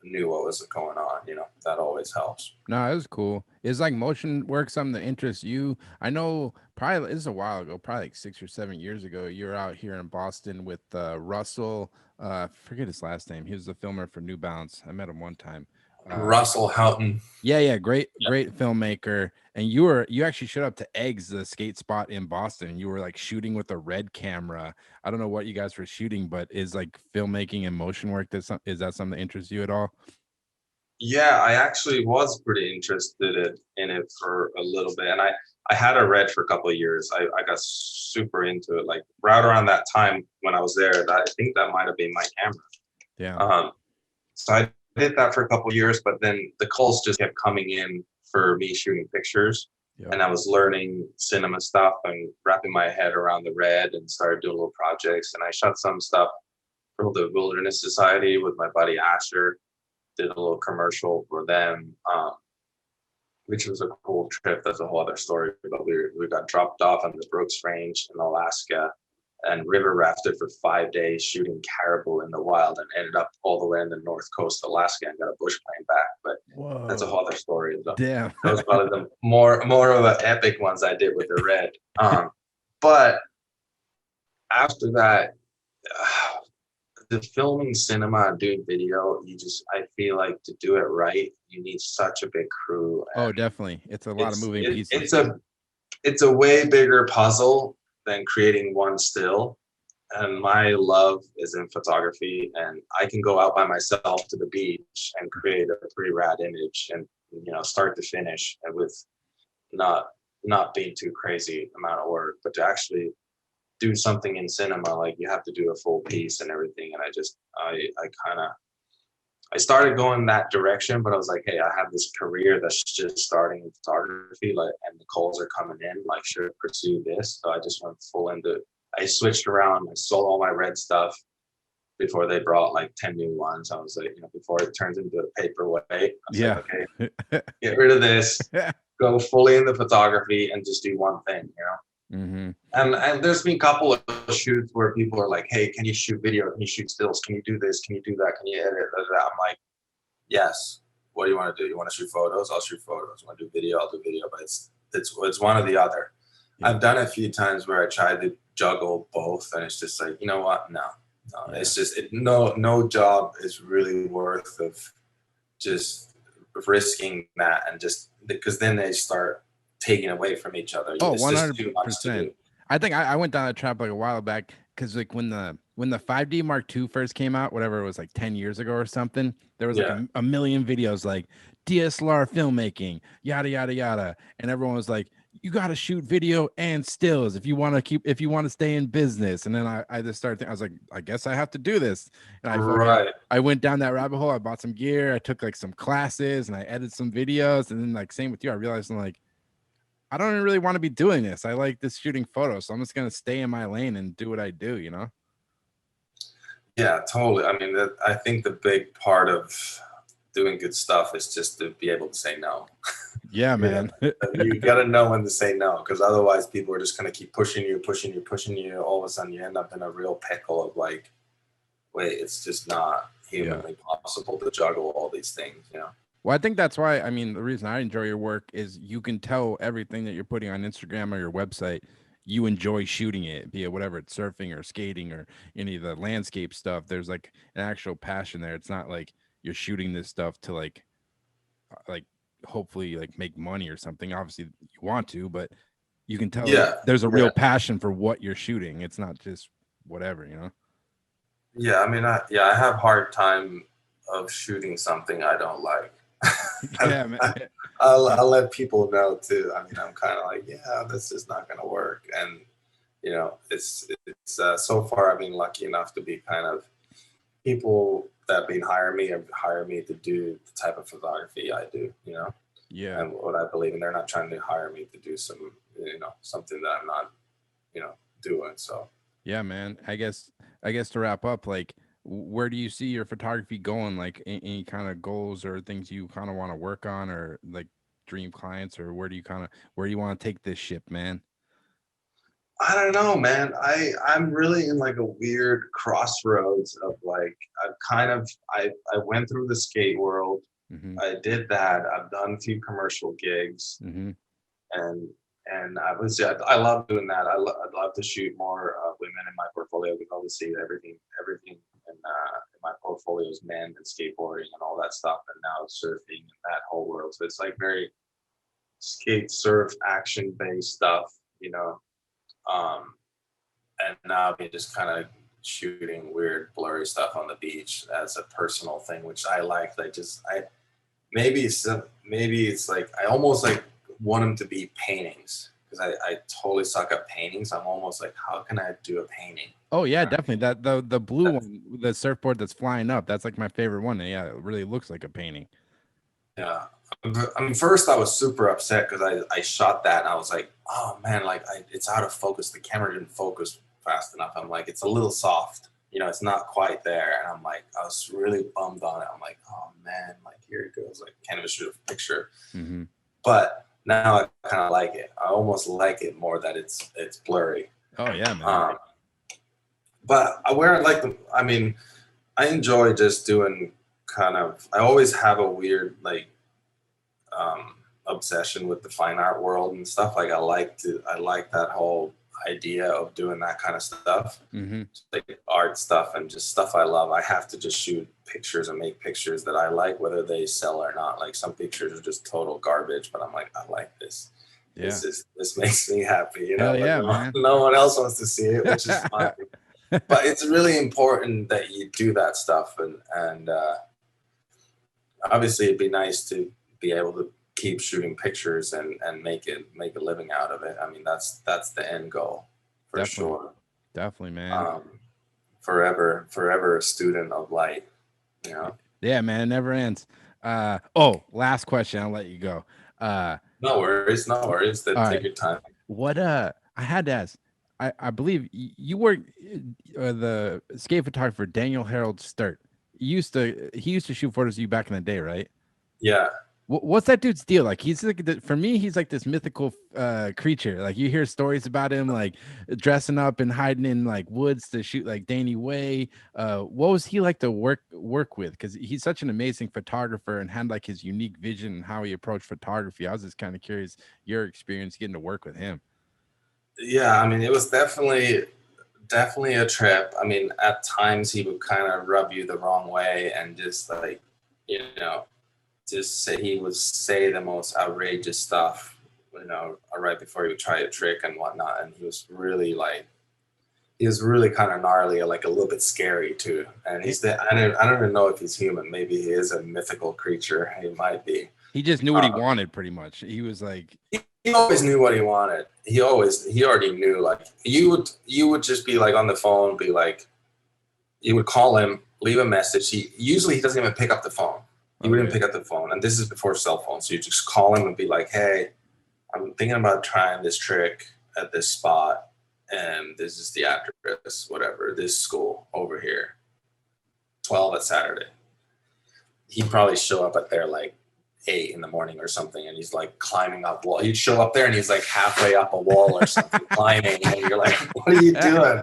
knew what was going on. That always helps.
No, it was cool. Is like motion work something that interests you? I know probably this is a while ago, probably like 6 or 7 years ago. You were out here in Boston with Russell. Forget his last name. He was the filmer for New Balance. I met him one time.
Russell Houghton.
Yeah, great filmmaker. And you actually showed up to Eggs, the skate spot in Boston. You were like shooting with a red camera. I don't know what you guys were shooting, but is like filmmaking and motion work, is that something that interests you at all?
Yeah, I actually was pretty interested in it for a little bit, and I had a red for a couple of years. I got super into it, like right around that time when I was there. I think that might have been my camera.
Yeah.
So I did that for a couple of years, but then the calls just kept coming in for me shooting pictures, and I was learning cinema stuff and wrapping my head around the red, and started doing little projects. And I shot some stuff for the Wilderness Society with my buddy Asher. Did a little commercial for them, which was a cool trip. That's a whole other story. But we got dropped off on the Brooks Range in Alaska and river rafted for 5 days shooting caribou in the wild, and ended up all the way in the north coast of Alaska and got a bush plane back. But that's a whole other story.
Damn.
That was probably the more of the epic ones I did with the red. But after that, the filming cinema and doing video, I feel like to do it right, you need such a big crew.
Oh, definitely. It's a lot of moving pieces.
It's a way bigger puzzle than creating one still. And my love is in photography, and I can go out by myself to the beach and create a pretty rad image, and start to finish, and with not being too crazy amount of work. But to actually do something in cinema, like you have to do a full piece and everything. And I started going that direction, but I was like, hey, I have this career that's just starting in photography, and the calls are coming in, like, should I pursue this? So I just went full into it. I switched around. I sold all my red stuff before they brought like 10 new ones. I was like, before it turns into a paperweight, I was like, okay, get rid of this, go fully into photography and just do one thing, And there's been a couple of shoots where people are like, hey, can you shoot video? Can you shoot stills? Can you do this? Can you do that? Can you edit that? I'm like, yes. What do you want to do? You want to shoot photos? I'll shoot photos. You want to do video? I'll do video. But it's one or the other. Yeah. I've done it a few times where I tried to juggle both, and it's just like, you know what? No. Yeah. It's just no job is really worth of just risking that, and just because then they start taking away from each other.
Oh, 100%. I think I went down that trap like a while back, because like when the 5D Mark II first came out, whatever, it was like 10 years ago or something, there was like a million videos like DSLR filmmaking, yada yada yada, and everyone was like, you got to shoot video and stills if you want to stay in business. And then I just started thinking, I was like, I guess I have to do this. And I went down that rabbit hole. I bought some gear. I took like some classes and I edited some videos. And then like same with you, I realized I'm like, I don't really want to be doing this. I like this shooting photos, so I'm just gonna stay in my lane and do what I do, you know?
Yeah, totally. I mean, I think the big part of doing good stuff is just to be able to say no.
Yeah,
You know,
man.
you got to know when to say no, because otherwise people are just going to keep pushing you, pushing you, pushing you. All of a sudden you end up in a real pickle of like, wait, it's just not
Yeah.
humanly possible to juggle all these things, you know?
Well, I think that's why, I mean, the reason I enjoy your work is you can tell everything that you're putting on Instagram or your website, you enjoy shooting it, be it whatever it's surfing or skating or any of the landscape stuff. There's like an actual passion there. It's not like you're shooting this stuff to like hopefully like make money or something. Obviously you want to, but you can tell
Yeah.
there's a
Yeah.
real passion for what you're shooting. It's not just whatever, you know?
Yeah. I mean, I have hard time of shooting something I don't like.
Yeah, man.
I'll let people know too. I mean, I'm kind of like, yeah, this is not going to work. And, you know, it's so far I've been lucky enough to be kind of people that been hire me to do the type of photography I do, you know,
Yeah.
and what I believe in. They're not trying to hire me to do some, you know, something that I'm not, you know, doing. So
Yeah, man. I guess to wrap up, like, where do you see your photography going? Like, any kind of goals or things you kind of want to work on, or like dream clients, or where do you want to take this ship, man?
I don't know, man. I'm really in like a weird crossroads of like I've kind of I went through the skate world.
Mm-hmm.
I did that. I've done a few commercial gigs,
Mm-hmm.
and I love doing that. I'd love to shoot more women in my portfolio, because obviously everything in my portfolio is men and skateboarding and all that stuff, and now surfing and that whole world. So it's like very skate surf action based stuff, you know. Um, and now I've been just kind of shooting weird blurry stuff on the beach as a personal thing, which I like. I maybe it's like I almost like want them to be paintings, because I totally suck at paintings. I'm almost like, how can I do a painting?
Oh yeah,
You know?
definitely. That the blue one, the surfboard that's flying up, that's like my favorite one. And yeah, it really looks like a painting.
Yeah. I mean, first I was super upset because I shot that and I was like, oh man, like it's out of focus. The camera didn't focus fast enough. I'm like, it's a little soft. You know, it's not quite there. And I'm like, I was really bummed on it. I'm like, oh man, like here it goes. Like, can't even shoot a picture.
Mm-hmm.
But now I kind of like it. I almost like it more that it's blurry.
Oh yeah, man.
But where I like the, I mean, I enjoy just doing kind of. I always have a weird like obsession with the fine art world and stuff. Like I like that whole idea of doing that kind of stuff,
Mm-hmm.
like art stuff and just stuff I love. I have to just shoot pictures and make pictures that I like, whether they sell or not. Like some pictures are just total garbage, but I'm like, I like this.
Yeah.
This makes me happy, you know.
Hell yeah,
no,
man.
no one else wants to see it, which is fine. But it's really important that you do that stuff, and obviously it'd be nice to be able to keep shooting pictures and make a living out of it. I mean, that's the end goal for
Definitely.
sure.
Definitely, man.
Forever a student of light, you know.
Yeah, man, it never ends. Oh, last question, I'll let you go.
No worries.
All
Take
right.
your time.
What I had to ask, I believe you were the skate photographer Daniel Harold Sturt. He used to shoot photos of you back in the day, right?
Yeah.
What's that dude's deal? Like he's like for me, he's like this mythical creature. Like you hear stories about him, like dressing up and hiding in like woods to shoot like Danny Way. What was he like to work with? Because he's such an amazing photographer and had like his unique vision and how he approached photography. I was just kind of curious your experience getting to work with him.
Yeah, I mean, it was definitely a trip. I mean, at times he would kind of rub you the wrong way and just like, you know, he would say the most outrageous stuff, you know, right before he would try a trick and whatnot. And he was really kind of gnarly, like a little bit scary too. And I don't even know if he's human. Maybe he is a mythical creature. He might be.
He just knew what he wanted pretty much. He was like,
he always knew what he wanted. He already knew. Like you would just be like on the phone, be like, you would call him, leave a message. He doesn't even pick up the phone. He wouldn't pick up the phone, and this is before cell phones. So you just call him and be like, "Hey, I'm thinking about trying this trick at this spot, and this is the address, whatever, this school over here, 12 at Saturday. He'd probably show up at there like 8 in the morning or something, and he's like climbing up wall. He'd show up there and he's like halfway up a wall or something, climbing, and you're like, what are you doing?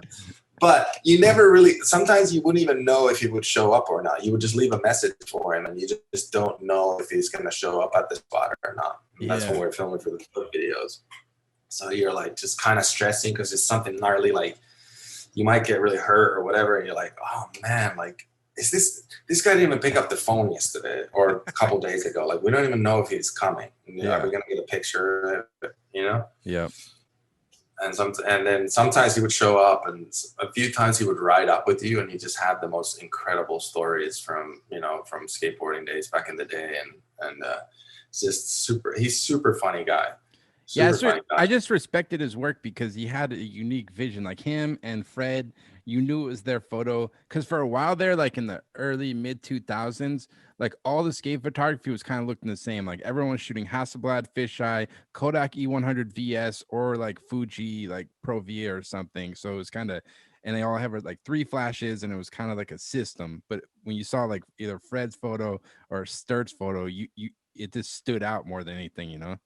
But you never really, sometimes you wouldn't even know if he would show up or not. You would just leave a message for him, and you just don't know if he's going to show up at the spot or not. And that's when we're filming for the videos. So you're like just kind of stressing because it's something gnarly, like you might get really hurt or whatever. And you're like, oh man, like, is this guy didn't even pick up the phone yesterday or a couple days ago. Like, we don't even know if he's coming. Are we going to get a picture, you know?
Yeah.
And then sometimes he would show up, and a few times he would ride up with you, and he just had the most incredible stories from skateboarding days back in the day. And just he's super funny guy.
I just respected his work because he had a unique vision. Like him and Fred, you knew it was their photo. Because for a while there, like in the early mid 2000s, like all the skate photography was kind of looking the same. Like everyone was shooting Hasselblad, Fisheye, Kodak E100 VS, or like Fuji, like Pro V or something. So it was kind of, and they all have like 3 flashes, and it was kind of like a system. But when you saw like either Fred's photo or Sturt's photo, it just stood out more than anything, you know?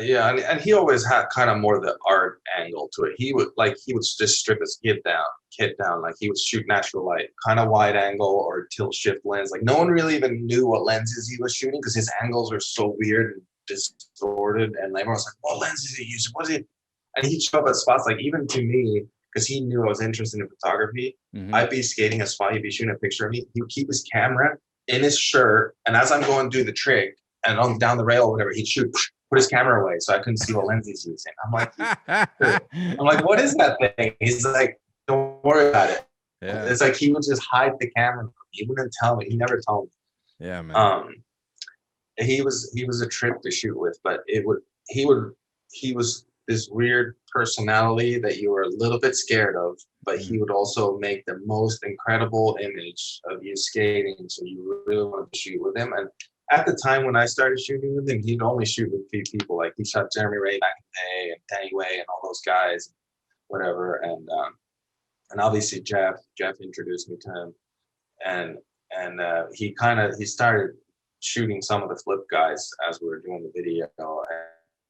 Yeah, and he always had kind of more the art angle to it. He would just strip his kit down. Like he would shoot natural light, kind of wide angle or tilt shift lens. Like no one really even knew what lenses he was shooting because his angles are so weird and distorted. And everyone was like, "What lens is he using? What is it?" And he'd show up at spots like even to me because he knew I was interested in photography. Mm-hmm. I'd be skating a spot, he'd be shooting a picture of me. He would keep his camera in his shirt, and as I'm going to do the trick and on down the rail or whatever, he'd put his camera away so I couldn't see what lens he's using. I'm like, what is that thing? He's like, don't worry about it. Yeah. It's like he would just hide the camera. He wouldn't tell me. He never told me.
Yeah, man.
He was a trip to shoot with, but he was this weird personality that you were a little bit scared of, but he would also make the most incredible image of you skating, so you really wanted to shoot with him. And at the time when I started shooting with him, he'd only shoot with a few people. Like he shot Jeremy Ray back in the day, and Danny Way, and all those guys, whatever. And obviously Jeff introduced me to him, and he started shooting some of the flip guys as we were doing the video,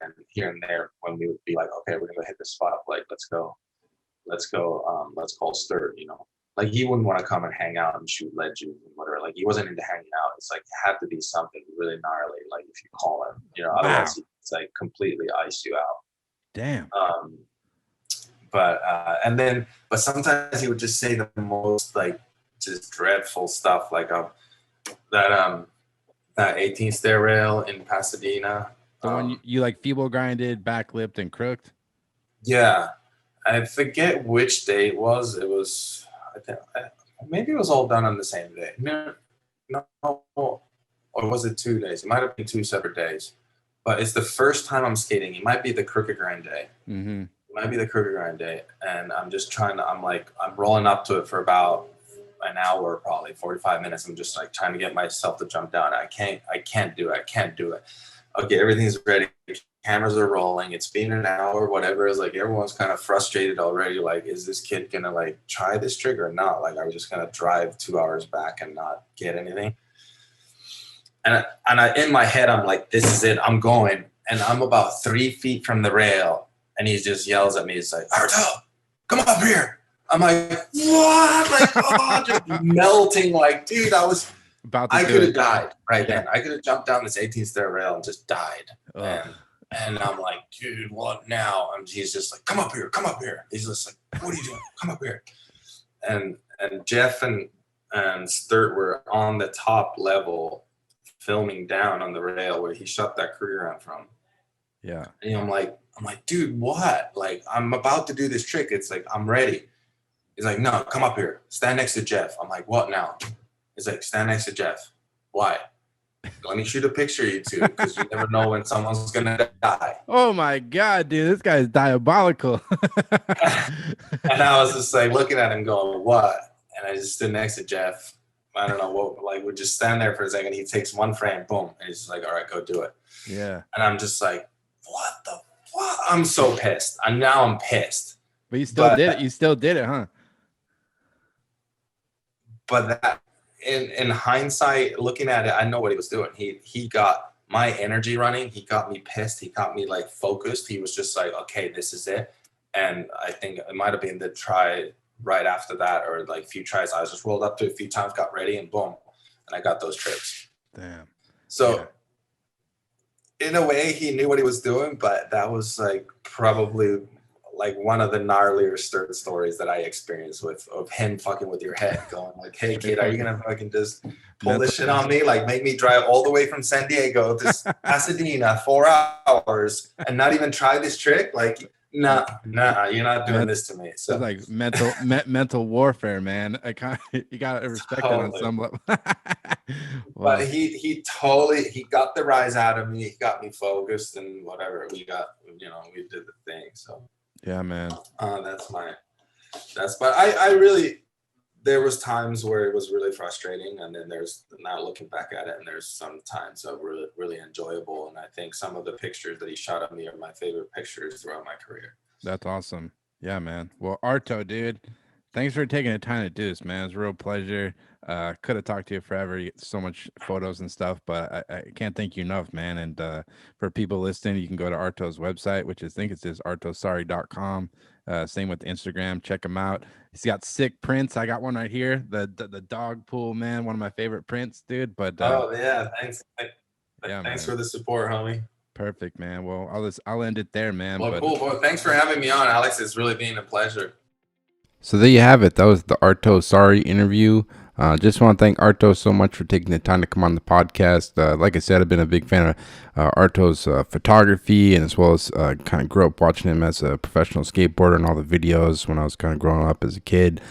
and here and there when we would be like, okay, we're gonna hit the spot, like let's go, let's call Sturt, you know. Like he wouldn't want to come and hang out and shoot ledges and whatever. Like he wasn't into hanging out. It's like it had to be something really gnarly. Like if you call him, you know, otherwise it's like completely ice you out.
Damn.
But sometimes he would just say the most like just dreadful stuff, like that 18th stair rail in Pasadena.
The one you like feeble grinded, backlipped, and crooked.
Yeah, I forget which day it was. It was. Maybe it was all done on the same day. No, or was it 2 days? It might have been 2 separate days. But it's the first time I'm skating. It might be the crooked grind day.
Mm-hmm.
It might be the crooked grind day, and I'm just I'm rolling up to it for about an hour, probably 45 minutes. I'm just like trying to get myself to jump down. I can't do it. Okay, everything's ready. Cameras are rolling. It's been an hour, whatever. It's like everyone's kind of frustrated already. Like, is this kid gonna like try this trick or not? Like, are we just gonna drive 2 hours back and not get anything? And in my head, I'm like, this is it. I'm going, and I'm about 3 feet from the rail, and he just yells at me. He's like, Arto, come up here. I'm like, what? Like, oh, just melting. Like, dude, I could have died right then. I could have jumped down this 18th stair rail and just died. And I'm like, dude, what now? And he's just like, come up here. He's just like, what are you doing? Come up here. And Jeff and Sturt were on the top level filming down on the rail where he shot that career round from.
Yeah.
And I'm like, dude, what? Like, I'm about to do this trick. It's like, I'm ready. He's like, no, come up here. Stand next to Jeff. I'm like, what now? He's like, stand next to Jeff. Why? Let me shoot a picture of you two, because you never know when someone's going to die.
Oh, my God, dude. This guy's diabolical.
And I was just like looking at him going, what? And I just stood next to Jeff. I don't know what, like, would just stand there for a second. He takes one frame, boom, and he's just like, all right, go do it.
Yeah.
And I'm just like, what the fuck? I'm so pissed. And now I'm pissed.
But you still did it. You still did it, huh?
But that, in hindsight, looking at it, I know what he was doing. He got my energy running. He got me pissed. He got me like focused. He was just like, okay, this is it. And I think it might have been the try right after that, or like a few tries. I just rolled up to a few times, got ready, and boom, and I got those trips.
Damn.
So in a way, he knew what he was doing, but that was like probably like one of the gnarlier stories that I experienced of him fucking with your head, going like, hey kid, are you gonna fucking just pull this shit on me, like make me drive all the way from San Diego to Pasadena 4 hours and not even try this trick? Like, nah, you're not doing this to me. So
it's like mental warfare, man. You gotta respect it on some level.
Wow. But he got the rise out of me. He got me focused, and whatever we got, we did the thing. So
yeah, man.
But I really, there was times where it was really frustrating, and then there's, now looking back at it, and there's some times that were really, really enjoyable. And I think some of the pictures that he shot of me are my favorite pictures throughout my career.
That's awesome. Yeah, man. Well, Arto, dude, thanks for taking the time to do this, man. It's a real pleasure. Could have talked to you forever. You get so much photos and stuff, but I can't thank you enough, man. And for people listening, you can go to Arto's website, which I think it's just artosaari.com. Same with Instagram. Check him out. He's got sick prints. I got one right here. The dog pool, man. One of my favorite prints, dude. But
oh yeah, thanks. Thanks for the support, homie.
Perfect, man. Well, I'll end it there, man.
Well, cool. Well, thanks for having me on, Alex. It's really been a pleasure.
So there you have it. That was the Arto Saari interview. Just want to thank Arto so much for taking the time to come on the podcast. Like I said, I've been a big fan of Arto's photography, and as well as kind of grew up watching him as a professional skateboarder and all the videos when I was kind of growing up as a kid.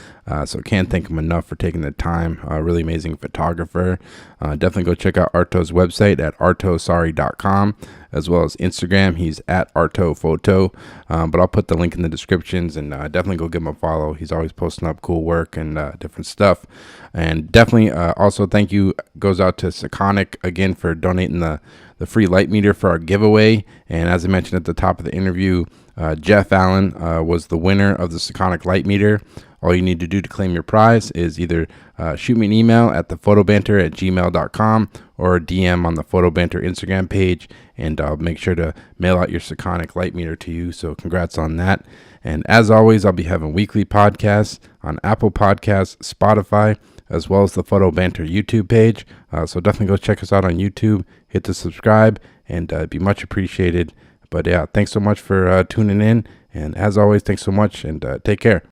So can't thank him enough for taking the time. Really amazing photographer. Definitely go check out Arto's website at artosaari.com, as well as Instagram. He's at artophoto. But I'll put the link in the descriptions, and definitely go give him a follow. He's always posting up cool work and different stuff. And definitely also thank you goes out to Sekonic again for donating the free light meter for our giveaway. And as I mentioned at the top of the interview, Jeff Allen was the winner of the Sekonic light meter. All you need to do to claim your prize is either shoot me an email at thephotobanter@gmail.com or DM on the Photobanter Instagram page, and I'll make sure to mail out your Sekonic light meter to you. So congrats on that. And as always, I'll be having weekly podcasts on Apple Podcasts, Spotify, as well as the Photo Banter YouTube page. So definitely go check us out on YouTube. Hit the subscribe, and it'd be much appreciated. But yeah, thanks so much for tuning in. And as always, thanks so much, and take care.